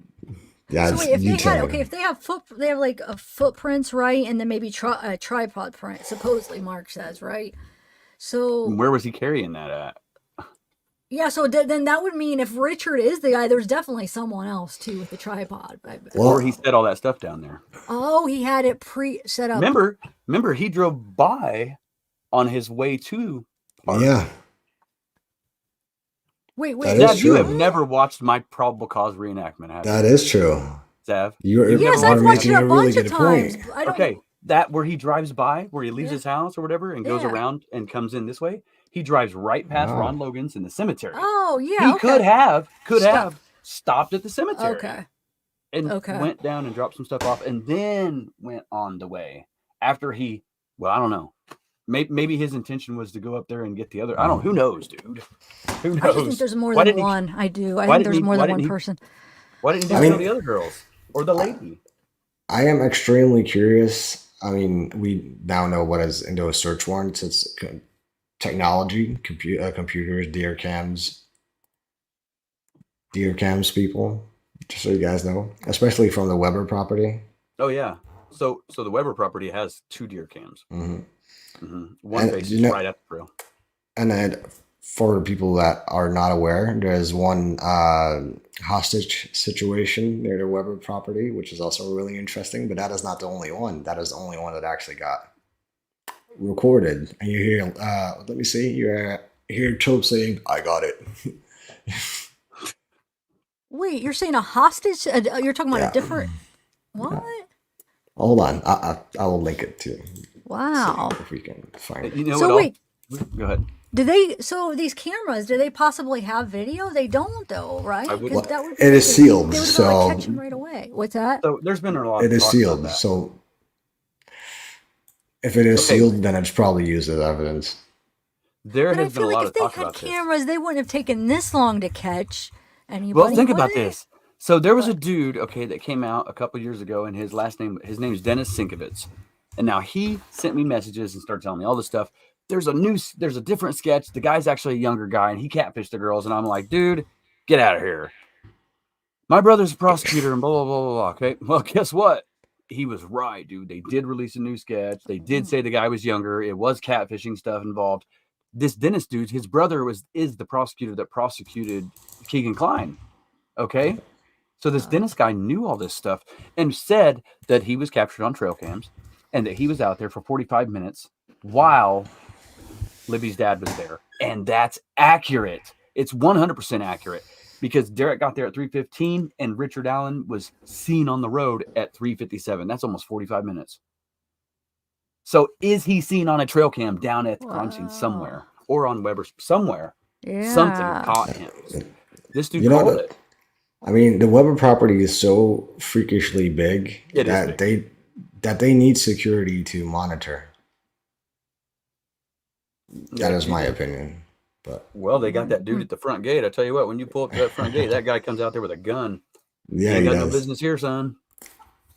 Yeah. So wait, if they have like footprints, right, and then maybe a tripod print, supposedly Mark says, right? So Where was he carrying that at? yeah, so then that would mean if Richard is the guy, there's definitely someone else too with the tripod. Or he set all that stuff down there. Oh, he had it set up. Remember, he drove by on his way to. Yeah. Wait. Zav, you have never watched my probable cause reenactment, have you? That is true. Zav? Yes, I've watched it a bunch of times. Okay, that where he drives by, where he leaves his house or whatever and goes around and comes in this way, he drives right past Ron Logan's in the cemetery. Oh, yeah. He could have stopped at the cemetery. Okay. And went down and dropped some stuff off and then went on the way. After I don't know. Maybe his intention was to go up there and get the other. I don't know. Who knows, dude? Who knows? I just think there's more than one. I do. I think there's more than one person. Why didn't he kill the other girls? Or the lady? I am extremely curious. I mean, we now know what is into a search warrant. It's technology, computers, deer cams, people. Just so you guys know, especially from the Weber property. Oh yeah. So the Weber property has 2 deer cams. One faces right at the grill. And then for people that are not aware, there's one hostage situation near the Weber property, which is also really interesting. But that is not the only one. That is the only one that actually got recorded. And you hear, let me see, you hear Tope saying, "I got it." Wait, you're saying a hostage? You're talking about a different... What? Yeah. Hold on. I will link it to. Wow. If we can find it. You know so wait. Go ahead. So these cameras, do they possibly have video? They don't though, right? It is sealed, so catch them right away. What's that? So there's been a lot. It is sealed, so if it is sealed, then it's probably used as evidence. There has been a lot of talk about this. If they had cameras, they wouldn't have taken this long to catch anybody. Well, think about this. So there was a dude, that came out a couple years ago, and his name is Dennis Sinkovitz. And now he sent me messages and started telling me all this stuff. There's a different sketch. The guy's actually a younger guy, and he catfished the girls. And I'm like, dude, get out of here. My brother's a prosecutor and blah, blah, blah, blah, blah. Okay. Well, guess what? He was right, dude. They did release a new sketch. They did say the guy was younger. It was catfishing stuff involved. This Dennis dude, his brother is the prosecutor that prosecuted Keegan Kline. Okay. So this Dennis guy knew all this stuff and said that he was captured on trail cams and that he was out there for 45 minutes while Libby's dad was there. And that's accurate. It's 100% accurate because Derek got there at 3:15 and Richard Allen was seen on the road at 3:57. That's almost 45 minutes. So is he seen on a trail cam down at the crime scene somewhere or on Weber's somewhere? Yeah. Something caught him. This dude called it. I mean, the Weber property is so freakishly big that they need security to monitor. That is my opinion. But they got that dude at the front gate. I tell you what, when you pull up to that front gate, that guy comes out there with a gun. Yeah, he got no business here, son.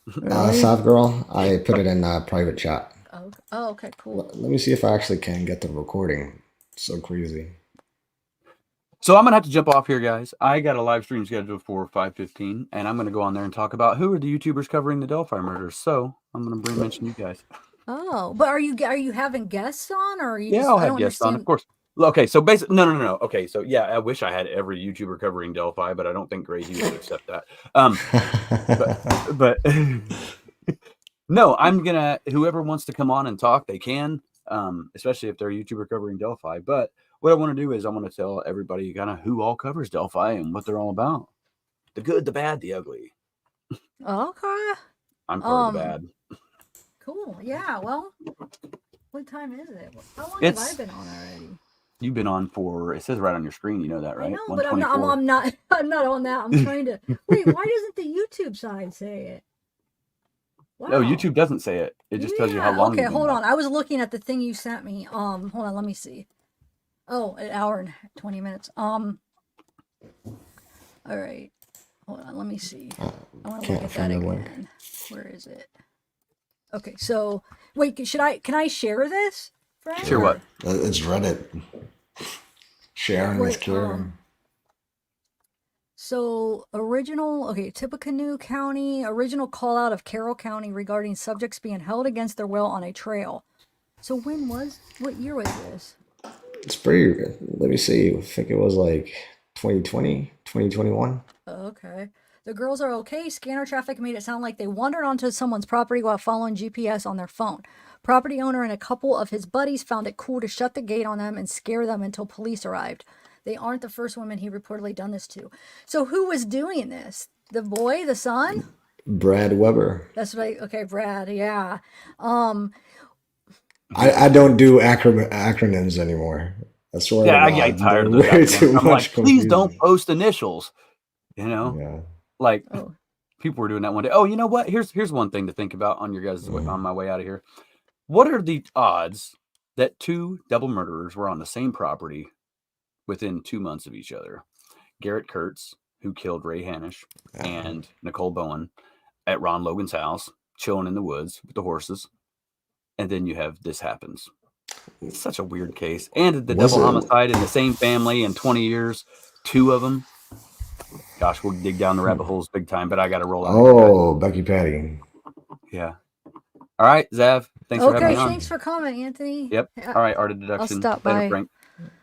zavgirl, I put it in private chat. Oh, okay, cool. Let me see if I actually can get the recording. It's so crazy. So I'm gonna have to jump off here, guys. I got a live stream scheduled for 5:15, and I'm gonna go on there and talk about who are the YouTubers covering the Delphi murders. So I'm gonna mention you guys. Oh, but are you having guests on, or are you? Yeah, I'll have guests on, of course. Okay, so basically, no. Okay, so yeah, I wish I had every YouTuber covering Delphi, but I don't think Gray Hughes would accept that. But no, I'm gonna. Whoever wants to come on and talk, they can. Especially if they're a YouTuber covering Delphi. But what I want to do is I want to tell everybody kind of who all covers Delphi and what they're all about. The good, the bad, the ugly. Okay. I'm part of the bad. Cool. Yeah. Well, what time is it? How long have I been on already? You've been on for, it says right on your screen, you know that, right? I know, but I'm not on that. I'm trying to wait. Why doesn't the YouTube side say it? No, Wow. YouTube doesn't say it. It just tells you how Yeah. long Okay, you've been hold live. on. I was looking at the thing you sent me. Hold on, let me see. Oh, an hour and 20 minutes. All right. Hold on, let me see. I want to look Can't at that find the link. again. Where is it? Okay, so wait, can I share this, friend? Share what? It's Reddit. Sharing is What, caring. So Tippecanoe County, original call out of Carroll County regarding subjects being held against their will on a trail. So what year was this? It's pretty. Let me see. I think it was like 2020, 2021. Okay. The girls are okay. Scanner traffic made it sound like they wandered onto someone's property while following GPS on their phone. Property owner and a couple of his buddies found it cool to shut the gate on them and scare them until police arrived. They aren't the first women he reportedly done this to. So who was doing this? The boy, the son? Brad Weber. That's right. Okay, Brad. Yeah. Um. I don't do acronyms anymore. I swear Yeah, to I God, get tired they're of those way acronyms. too I'm like, much please don't confusion. post initials. You know, Yeah. like Oh. people were doing that one day. Oh, you know what? Here's one thing to think about on your guys' on my way out of here. What are the odds that two double murderers were on the same property within 2 months of each other? Garrett Kurtz, who killed Ray Hanish, and Nicole Bowen at Ron Logan's house, chilling in the woods with the horses. And then you have this happens. It's such a weird case. And the Was double it? homicide in the same family in 20 years, two of them. Gosh, we'll dig down the rabbit holes big time, but I got to roll out of here, guys. Oh, Becky Patty. Yeah. All right, Zav. Thanks for having Okay. me on. Thanks for coming, Anthony. Yep. All right, art of deduction. I'll stop Later, by. Frank.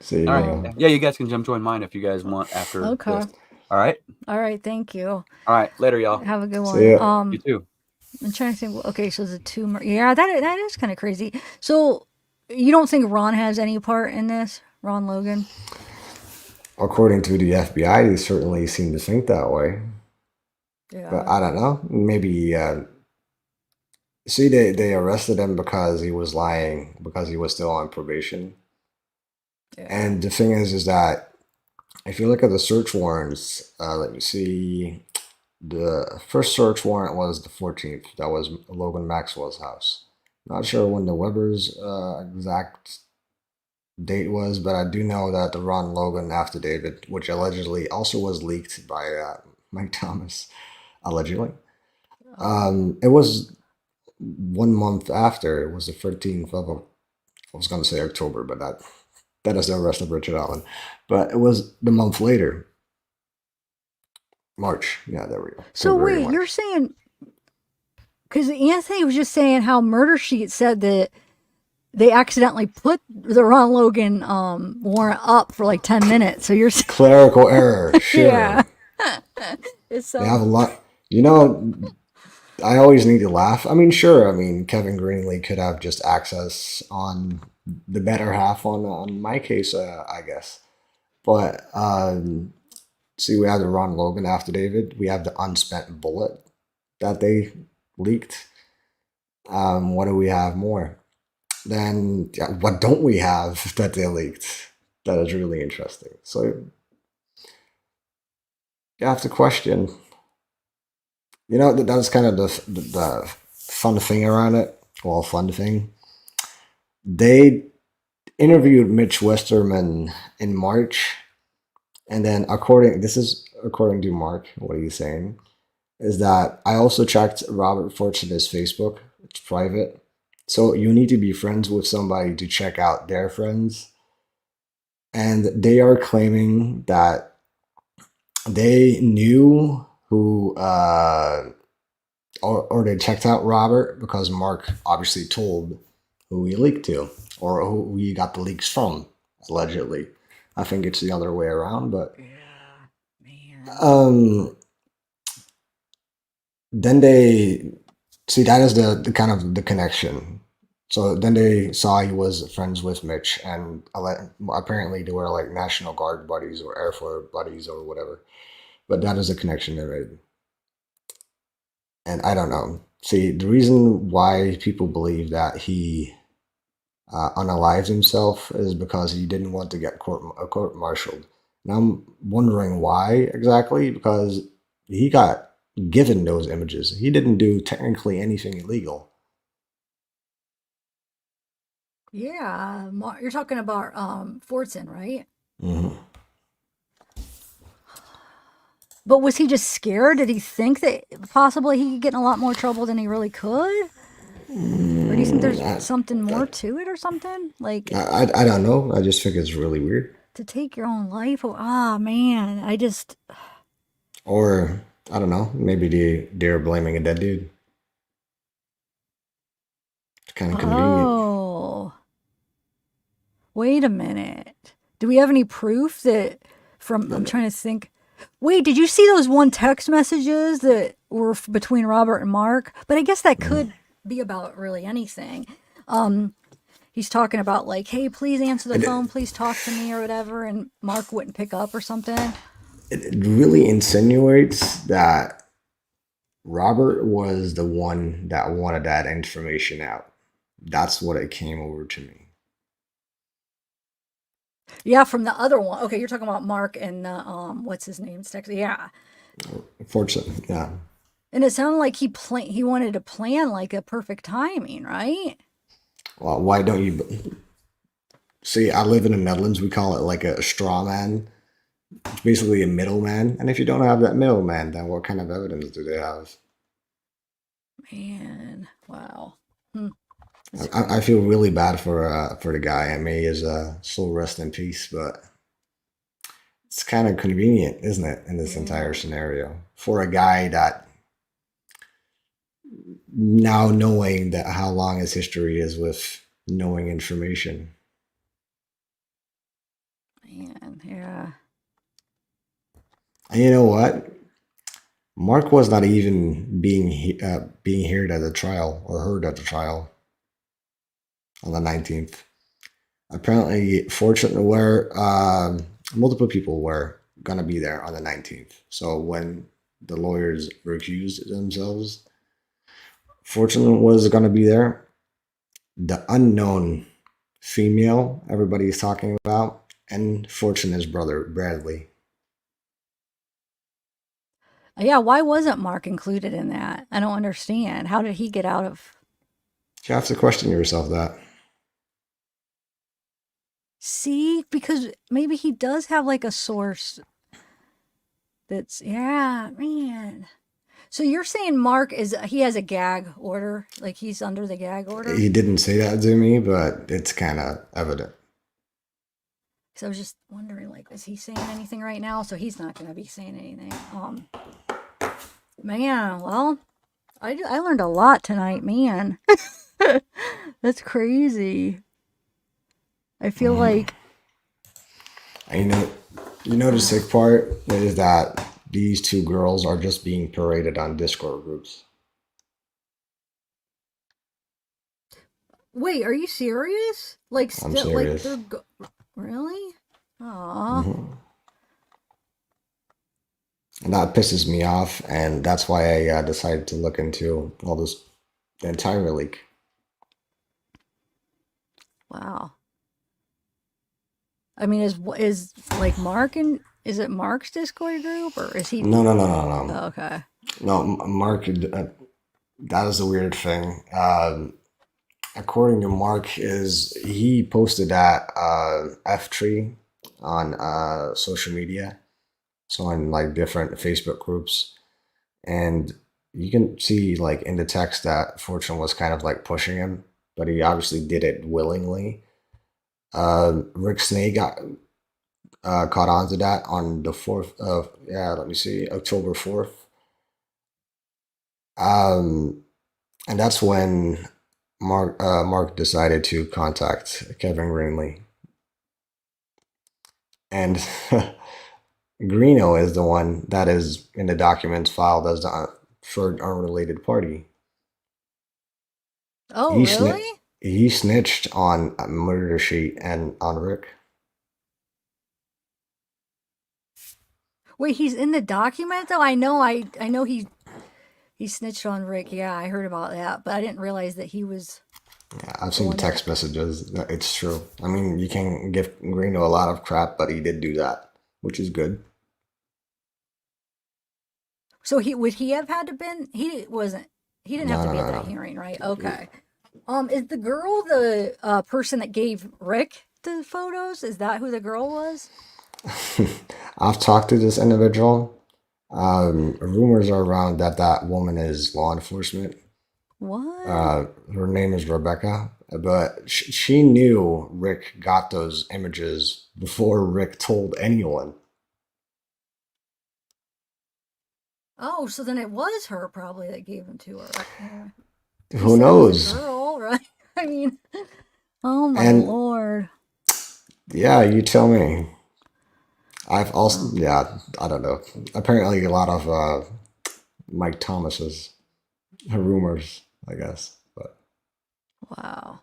See All you. right. Yeah, you guys can join mine if you guys want after Okay. this. All right. All right. Thank you. All right. Later, y'all. Have a good See one. ya. You too. I'm trying to think. Okay, so the two. Yeah, that is kind of crazy. So you don't think Ron has any part in this? Ron Logan? According to the FBI, they certainly seem to think that way. Yeah. But I don't know. Maybe. See, they arrested him because he was lying, because he was still on probation. Yeah. And the thing is that if you look at the search warrants, let me see. The first search warrant was the 14th. That was Logan Maxwell's house. Not sure when the Weber's exact date was, but I do know that the Ron Logan affidavit, which allegedly also was leaked by Mike Thomas, allegedly, it was 1 month after. It was the 13th of, I was going to say October, but that is the arrest of Richard Allen. But it was the month later. March. Yeah, there we go. So February, wait, March. you're saying, because Anthony was just saying how Murder Sheet said that they accidentally put the Ron Logan warrant up for like 10 minutes. So you're saying, Clerical error. Sure. yeah. It's They have a lot. You know, I always need to laugh. I mean, sure. I mean, Kevin Greenlee could have just access on the better half on my case, I guess. But see, we have the Ron Logan affidavit. We have the unspent bullet that they leaked. What do we have more? Then what don't we have that they leaked? That is really interesting. So you have to question. You know, that's kind of the fun thing around it. Well, fun thing. They interviewed Mitch Westerman in March, and then this is according to Mark, what he's saying, is that I also checked Robert Fortunate's Facebook. It's private. So you need to be friends with somebody to check out their friends. And they are claiming that they knew who or they checked out Robert because Mark obviously told who he leaked to or who he got the leaks from, allegedly. I think it's the other way around, but Yeah, man. then they see that is the kind of the connection. So then they saw he was friends with Mitch, and apparently they were like National Guard buddies or Air Force buddies or whatever. But that is a connection they made. And I don't know. See, the reason why people believe that he unalived himself is because he didn't want to get court-martialed. And I'm wondering why exactly, because he got given those images. He didn't do technically anything illegal. Yeah, you're talking about Fortson, right? Mm-hmm. But was he just scared? Did he think that possibly he could get in a lot more trouble than he really could? Or do you think there's I, something I, more to it or something? Like I don't know. I just think it's really weird. to take your own life? Ah, man, I just. Or I don't know. Maybe they're blaming a dead dude. It's kind of convenient. Oh, wait a minute. Do we have any proof that from. I'm trying to think. Wait, did you see those one text messages that were between Robert and Mark? But I guess that could be about really anything. He's talking about like, hey, please answer the phone, please talk to me or whatever, and Mark wouldn't pick up or something. It really insinuates that Robert was the one that wanted that information out. That's what it came over to me. Yeah, from the other one. Okay, you're talking about Mark and what's his name? Text. Yeah, Fortunately, yeah. and it sounded like he wanted to plan like a perfect timing, right? Well, why don't you see? I live in the Netherlands. We call it like a straw man. It's basically a middleman. And if you don't have that middleman, then what kind of evidence do they have? Man, wow. I feel really bad for the guy. I may his soul rest in peace, but it's kind of convenient, isn't it, in this entire scenario for a guy that now knowing that how long his history is with knowing information. Man, yeah. And you know what? Mark was not even being heard at the trial or heard at the trial on the 19th. Apparently, fortunately, where multiple people were gonna be there on the 19th. So when the lawyers recused themselves, fortunately was gonna be there. The unknown female everybody's talking about, and Fortunate's brother Bradley. Yeah, why wasn't Mark included in that? I don't understand. How did he get out of. You have to question yourself that. See, because maybe he does have like a source that's, yeah, man. So you're saying Mark he has a gag order? Like he's under the gag order? He didn't say that to me, but it's kind of evident. So I was just wondering, like, is he saying anything right now? So he's not going to be saying anything. Man, well, I learned a lot tonight, man. That's crazy. I feel like. And you know the sick part is that these two girls are just being paraded on Discord groups. Wait, are you serious? Like, I'm still, like, serious. really? Aw. And that pisses me off, and that's why I decided to look into all this, the entire leak. Wow. I mean, is like Mark and is it Mark's Discord group or is he? No. Oh, okay. No, Mark, that is a weird thing. According to Mark, is he posted that F3 on social media, so in like different Facebook groups, and you can see like in the text that Fortune was kind of like pushing him, but he obviously did it willingly. Rick Snake got caught on to that on the 4th of, let me see, October 4th. And that's when Mark decided to contact Kevin Greenlee. And Greeno is the one that is in the documents filed as the third unrelated party. Oh, really? He snitched on Murder Sheet and on Rick. Wait, he's in the document though. I know he snitched on Rick. Yeah, I heard about that, but I didn't realize that he was. Yeah, I've seen the text messages. It's true. I mean, you can give Greeno a lot of crap, but he did do that, which is good. So would he have had to been? He didn't have No, to no, be at no, that no. hearing, right? Okay. Is the girl the person that gave Rick the photos? Is that who the girl was? I've talked to this individual. Rumors are around that that woman is law enforcement. What? Her name is Rebecca, but she knew Rick got those images before Rick told anyone. Oh, so then it was her probably that gave them to her. Yeah. You Who said it was a knows? girl, right? I mean, oh my And lord. yeah, you tell me. I've also, Oh, yeah, I don't know. Apparently, a lot of Mike Thomas's rumors, I guess. But wow.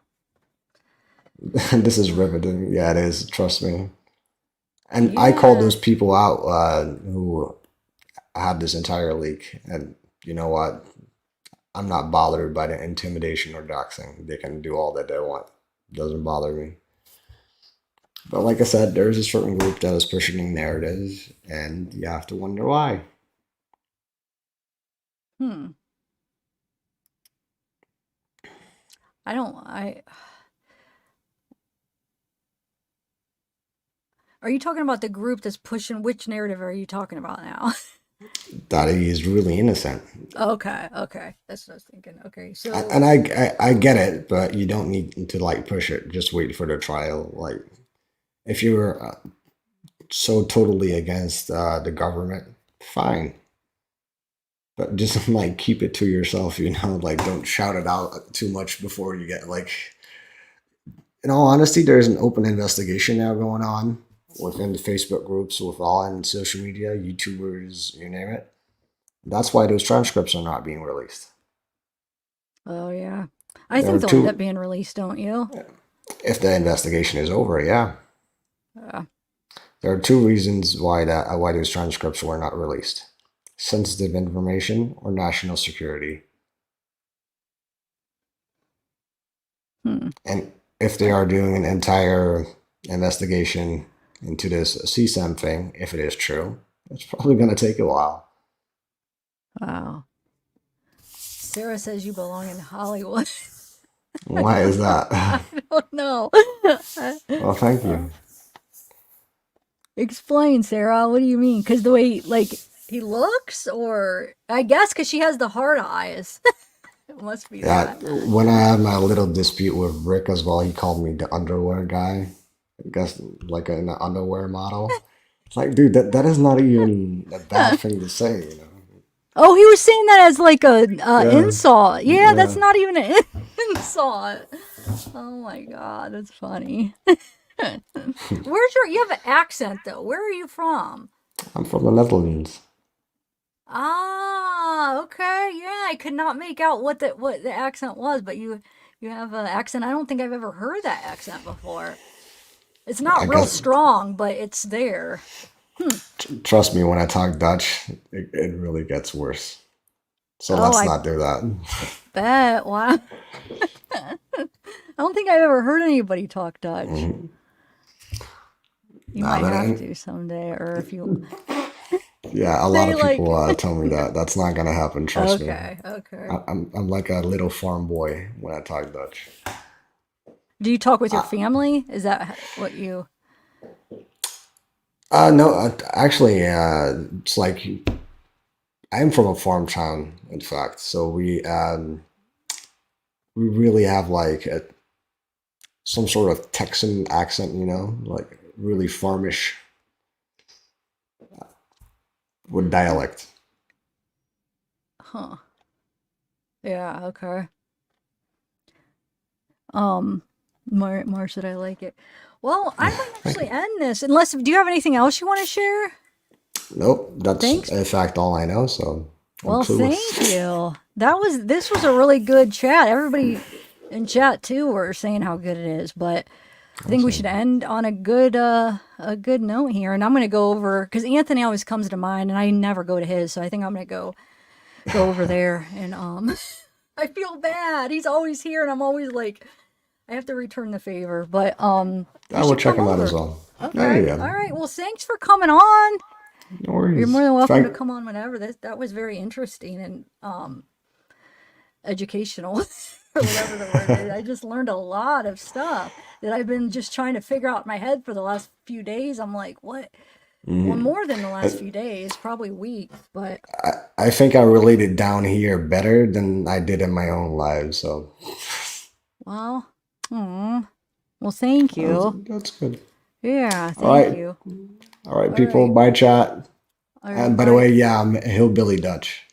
this is riveting. Yeah, it is. Trust me. And I called Yeah. those people out who had this entire leak. And you know what? I'm not bothered by the intimidation or doxing. They can do all that they want. It doesn't bother me. But like I said, there's a certain group that is pushing narratives, and you have to wonder why. Hmm. I Are you talking about the group that's pushing which narrative are you talking about now? That he is really innocent. Okay, okay. That's what I was thinking. Okay. So, And I get it, but you don't need to like push it. Just wait for the trial. Like if you're so totally against the government, fine, but just like keep it to yourself. You know, like don't shout it out too much before you get like. In all honesty, there's an open investigation now going on within the Facebook groups, with all in social media, YouTubers, you name it. That's why those transcripts are not being released. oh yeah. I There are think they'll end up two. being released, don't you? If the investigation is over, yeah. Yeah. There are two reasons why those transcripts were not released: sensitive information or national security. Hmm. And if they are doing an entire investigation into this CSAM thing, if it is true, it's probably going to take a while. Wow. Sarah says you belong in Hollywood. I Why don't is know. that? I don't know. Well, thank Uh, you. Explain, Sarah. What do you mean? Because the way, like, he looks, or I guess because she has the hard eyes. It must be Yeah, that. when I had my little dispute with Rick as well, he called me the underwear guy. I guess like an underwear model. It's like, dude, that is not even a bad thing to say, you know? Oh, he was saying that as like a Yeah, insult. Yeah, that's yeah. not even an insult. Oh my god, that's funny. You have an accent though. Where are you from? I'm from the Netherlands. Ah, okay. Yeah, I could not make out what the accent was, but you have an accent. I don't think I've ever heard that accent before. It's I not real guess, strong, but it's there. trust me, when I talk Dutch, it really gets worse. So Oh, let's I not do that. bet. Wow. I don't think I've ever heard anybody talk Dutch. Mhm. You Nah, might but have to someday, or if you yeah, a lot say of people like, tell me that that's not gonna happen. Trust me. okay, okay. I'm like a little farm boy when I talk Dutch. Do you talk with your Uh, family? Is that what you? no, actually, it's like I'm from a farm town, in fact. So we really have like some sort of Texan accent, you know, like really farmish with dialect. Huh. Yeah. Okay. Um, more should I like it? Well, I might Thank actually you. end this. Unless, do you have anything else you want to share? Nope, that's Thanks. in fact all I know. So I'm Well, thank clueless. you. This was a really good chat. Everybody in chat too were saying how good it is, but I think we should Awesome. end on a good note here. And I'm gonna go over because Anthony always comes to mind, and I never go to his, so I think I'm gonna go over there and I feel bad. He's always here, and I'm always like, I have to return the favor. But you I will should check come him out as over. well. Yeah, Okay. yeah, All yeah. right. Well, thanks for coming on. No You're more worries. than welcome to Frank, come on whenever. That was very interesting and educational or whatever the word is. I just learned a lot of stuff that I've been just trying to figure out in my head for the last few days. I'm like, what? Well, more than the last few days, probably weeks, but I think I related down here better than I did in my own life. So well, well, thank you. that's good. Yeah, All thank right. you. All right, All people. right. Bye, chat. All right, And by the way, bye, yeah, I'm hillbilly Dutch.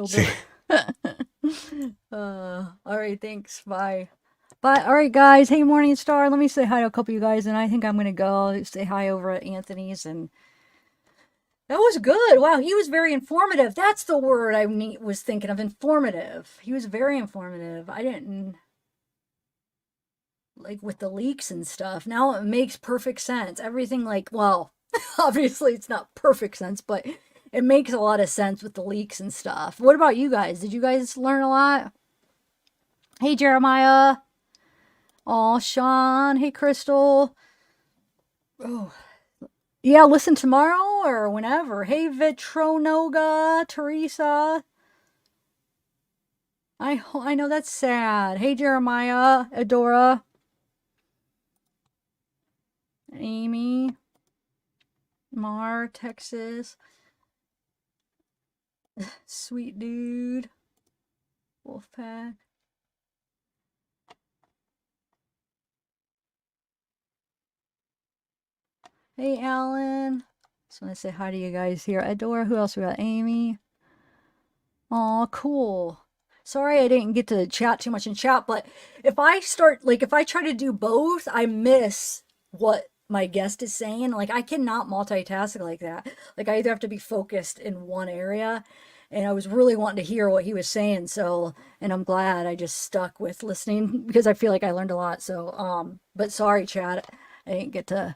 See. hillbilly. All right, thanks. Bye. Bye. All right, guys. Hey, Morning Star. Let me say hi to a couple of you guys, and I think I'm gonna go say hi over at Anthony's. And that was good. Wow, he was very informative. That's the word was thinking of. Informative. He was very informative. I didn't like with the leaks and stuff. Now it makes perfect sense. Everything like, well, obviously it's not perfect sense, but it makes a lot of sense with the leaks and stuff. What about you guys? Did you guys learn a lot? Hey, Jeremiah. Oh, Sean. Hey, Crystal. Oh, yeah, listen tomorrow or whenever. Hey, Vitronoga, Teresa. I know that's sad. Hey, Jeremiah, Adora, Amy, Mar, Texas. Sweet dude. Wolfpack. Hey, Alan. Just want to say hi to you guys here. Adora. Who else we got? Amy. Aw, cool. Sorry I didn't get to chat too much in chat, but if I start, like, if I try to do both, I miss what my guest is saying. Like, I cannot multitask like that. Like, I either have to be focused in one area, and I was really wanting to hear what he was saying, so, and I'm glad I just stuck with listening because I feel like I learned a lot. So, but sorry, chat, I didn't get to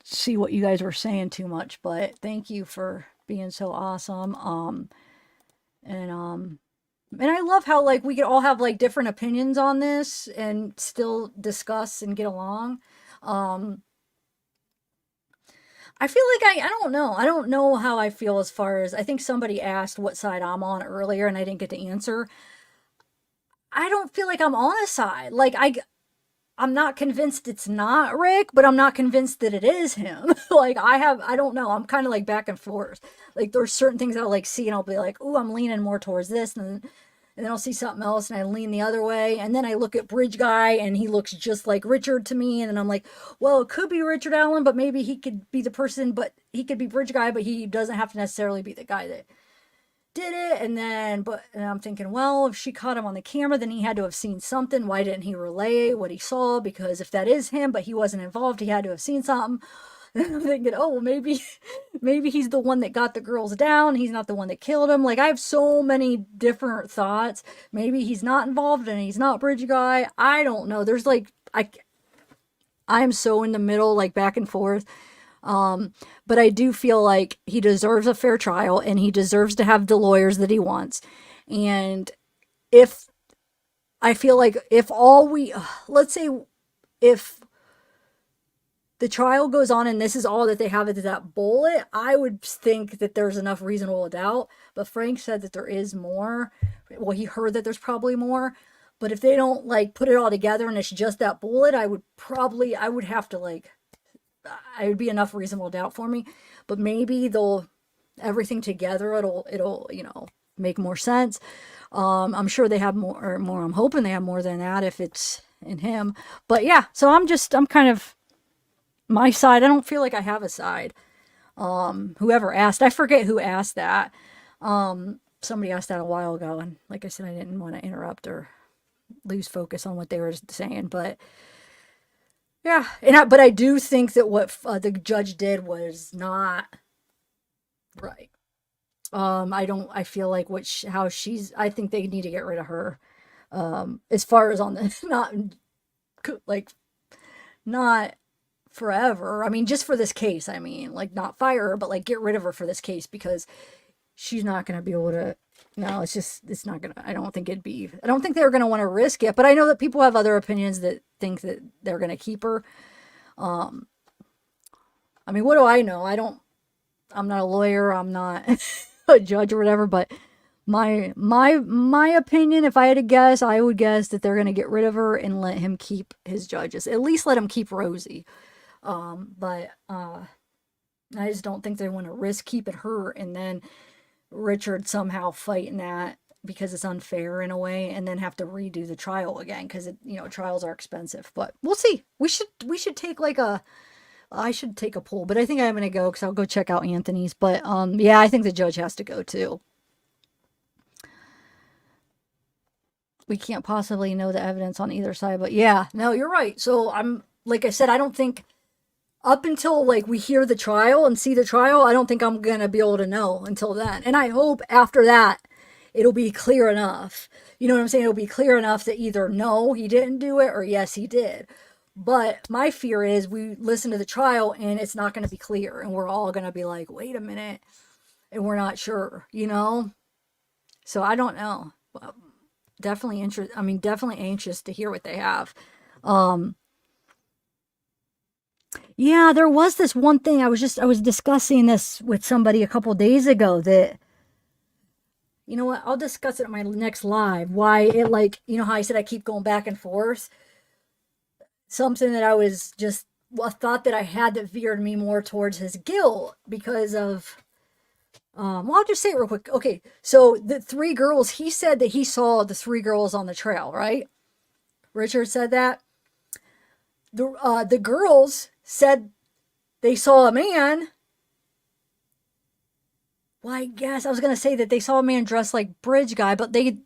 see what you guys were saying too much, but thank you for being so awesome. And and I love how like we could all have like different opinions on this and still discuss and get along. Um, I feel like I don't know. I don't know how I feel as far as I think somebody asked what side I'm on earlier and I didn't get to answer. I don't feel like I'm on a side. I'm not convinced it's not Rick, but I'm not convinced that it is him. Like I don't know. I'm kind of like back and forth. Like there's certain things I'll like see and I'll be like, "Oh, I'm leaning more towards this," and then I'll see something else and I lean the other way. And then I look at Bridge Guy and he looks just like Richard to me. And then I'm like, well, it could be Richard Allen, but maybe he could be the person, but he could be Bridge Guy, but he doesn't have to necessarily be the guy that did it. And I'm thinking, well, if she caught him on the camera, then he had to have seen something. Why didn't he relay what he saw? Because if that is him, but he wasn't involved, he had to have seen something. And I'm thinking, oh, well, maybe he's the one that got the girls down. He's not the one that killed him. Like I have so many different thoughts. Maybe he's not involved and he's not Bridge Guy. I don't know. There's like I'm so in the middle, like back and forth. But I do feel like he deserves a fair trial and he deserves to have the lawyers that he wants. And if I feel like if all we, let's say, if the trial goes on and this is all that they have is that bullet, I would think that there's enough reasonable doubt. But Frank said that there is more. Well, he heard that there's probably more. But if they don't like put it all together and it's just that bullet, I would have to like, I would be enough reasonable doubt for me. But maybe they'll everything together. It'll make more sense. I'm sure they have more. I'm hoping they have more than that if it's in him. But yeah, so I'm kind of my side. I don't feel like I have a side. Whoever asked, I forget who asked that. Somebody asked that a while ago, and like I said, I didn't want to interrupt or lose focus on what they were saying. But yeah, but I do think that what the judge did was not right. I feel like I think they need to get rid of her. As far as on the, like, not forever. I mean, just for this case, I mean, like, not fire her, but like, get rid of her for this case because she's not going to be able to, no, it's not going to, I don't think they're going to want to risk it, but I know that people have other opinions that think that they're going to keep her. I mean, what do I know? I'm not a lawyer, I'm not a judge or whatever, but my opinion, if I had to guess, I would guess that they're gonna get rid of her and let him keep his judges. At least let him keep Rosie. But I just don't think they want to risk keeping her and then Richard somehow fighting that because it's unfair in a way, and then have to redo the trial again because trials are expensive. But we'll see. We should take like a I should take a poll, but I think I'm gonna go because I'll go check out Anthony's. But yeah, I think the judge has to go too. We can't possibly know the evidence on either side, but yeah, no, you're right. So I'm like I said, I don't think up until like we hear the trial and see the trial, I don't think I'm gonna be able to know until then. And I hope after that it'll be clear enough. You know what I'm saying? It'll be clear enough that either no, he didn't do it, or yes, he did. But my fear is we listen to the trial and it's not going to be clear, and we're all going to be like, wait a minute, and we're not sure, So I don't know. Definitely definitely anxious to hear what they have. Yeah, there was this one thing I was discussing this with somebody a couple days ago that, you know what, I'll discuss it in my next live. Why it, like, how I said I keep going back and forth. Something that I was just a thought that I had that veered me more towards his guilt because of well, I'll just say it real quick. Okay, so the three girls, he said that he saw the three girls on the trail, right? Richard said that. The girls said they saw a man. Well, I guess I was gonna say that they saw a man dressed like Bridge Guy, but they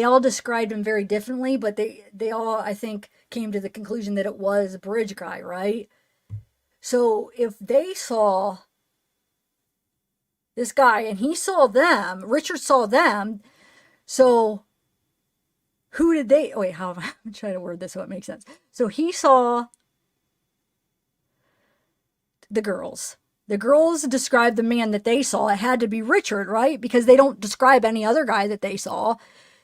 all described him very differently, but they all, I think, came to the conclusion that it was Bridge Guy, right? So if they saw this guy and he saw them, Richard saw them, so who did they, wait, how am I'm trying to word this so it makes sense. So he saw the girls. The girls described the man that they saw. It had to be Richard, right? Because they don't describe any other guy that they saw.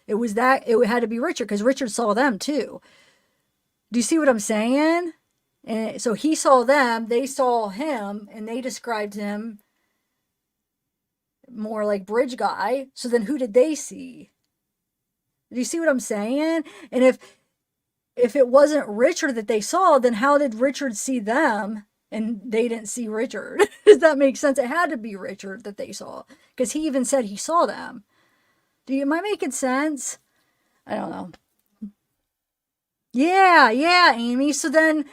It had to be Richard because Richard saw them too. Do you see what I'm saying? And so he saw them, they saw him, and they described him more like Bridge Guy. So then who did they see? Do you see what I'm saying? And if it wasn't Richard that they saw, then how did Richard see them and they didn't see Richard? Does that make sense? It had to be Richard that they saw because he even said he saw them. Am I making sense? I don't know. Yeah, Amy. So then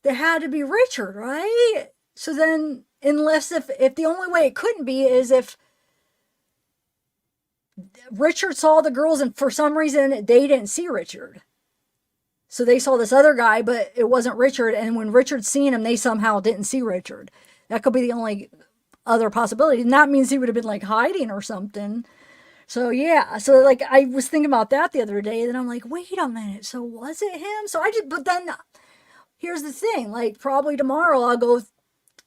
there had to be Richard, right? So then, unless if the only way it couldn't be is if Richard saw the girls and for some reason they didn't see Richard. So they saw this other guy, but it wasn't Richard. And when Richard seen him, they somehow didn't see Richard. That could be the only other possibility. And that means he would have been like hiding or something. So yeah, so like I was thinking about that the other day, and I'm like, wait a minute, so was it him? But then here's the thing, like probably tomorrow I'll go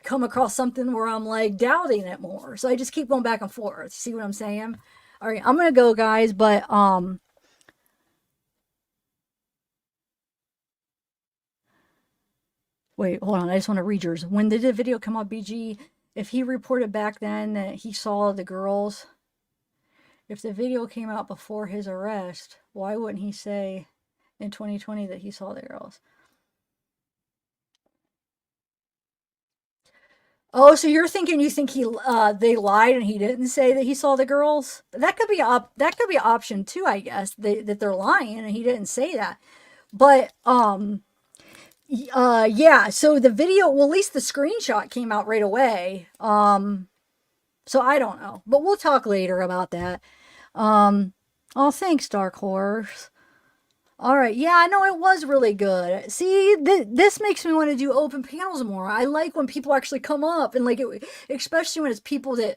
come across something where I'm like doubting it more. So I just keep going back and forth. See what I'm saying? All right, I'm gonna go, guys, but wait, hold on, I just want to read yours. When did the video come out, BG? If he reported back then that he saw the girls. If the video came out before his arrest, why wouldn't he say in 2020 that he saw the girls? Oh, so you think they lied and he didn't say that he saw the girls? That could be an option too, I guess. That they're lying and he didn't say that. But yeah, so the video, well, at least the screenshot came out right away. So I don't know, but we'll talk later about that. Oh, thanks, Dark Horse. All right, yeah, I know it was really good. See, this makes me want to do open panels more. I like when people actually come up and like it, especially when it's people that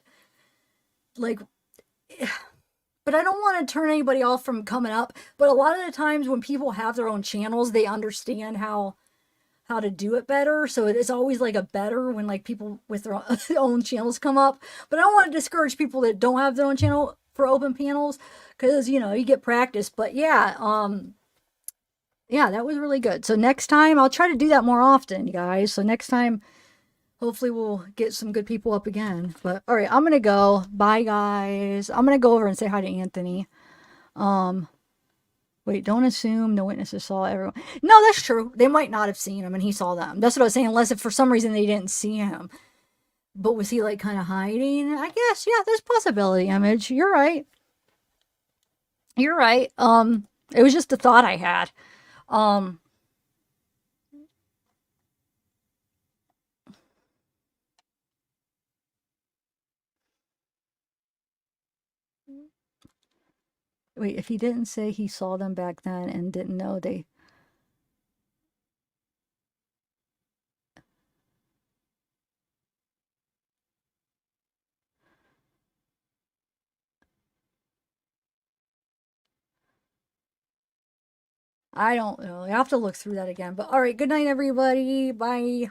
like. But I don't want to turn anybody off from coming up. But a lot of the times when people have their own channels, they understand how to do it better. So it's always like a better when like people with their own channels come up. But I don't want to discourage people that don't have their own channel for open panels because you get practice. But yeah, yeah, that was really good. So next time I'll try to do that more often, guys. So next time hopefully we'll get some good people up again. But all right, I'm gonna go. Bye, guys. I'm gonna go over and say hi to Anthony. Wait, don't assume no witnesses saw everyone. No, that's true. They might not have seen him and he saw them. That's what I was saying, unless if for some reason they didn't see him. But was he like kind of hiding? I guess, yeah, there's possibility, Image. You're right. You're right. It was just a thought I had. Um, Wait, if he didn't say he saw them back then and didn't know they. I don't know. I have to look through that again. But all right, good night, everybody. Bye.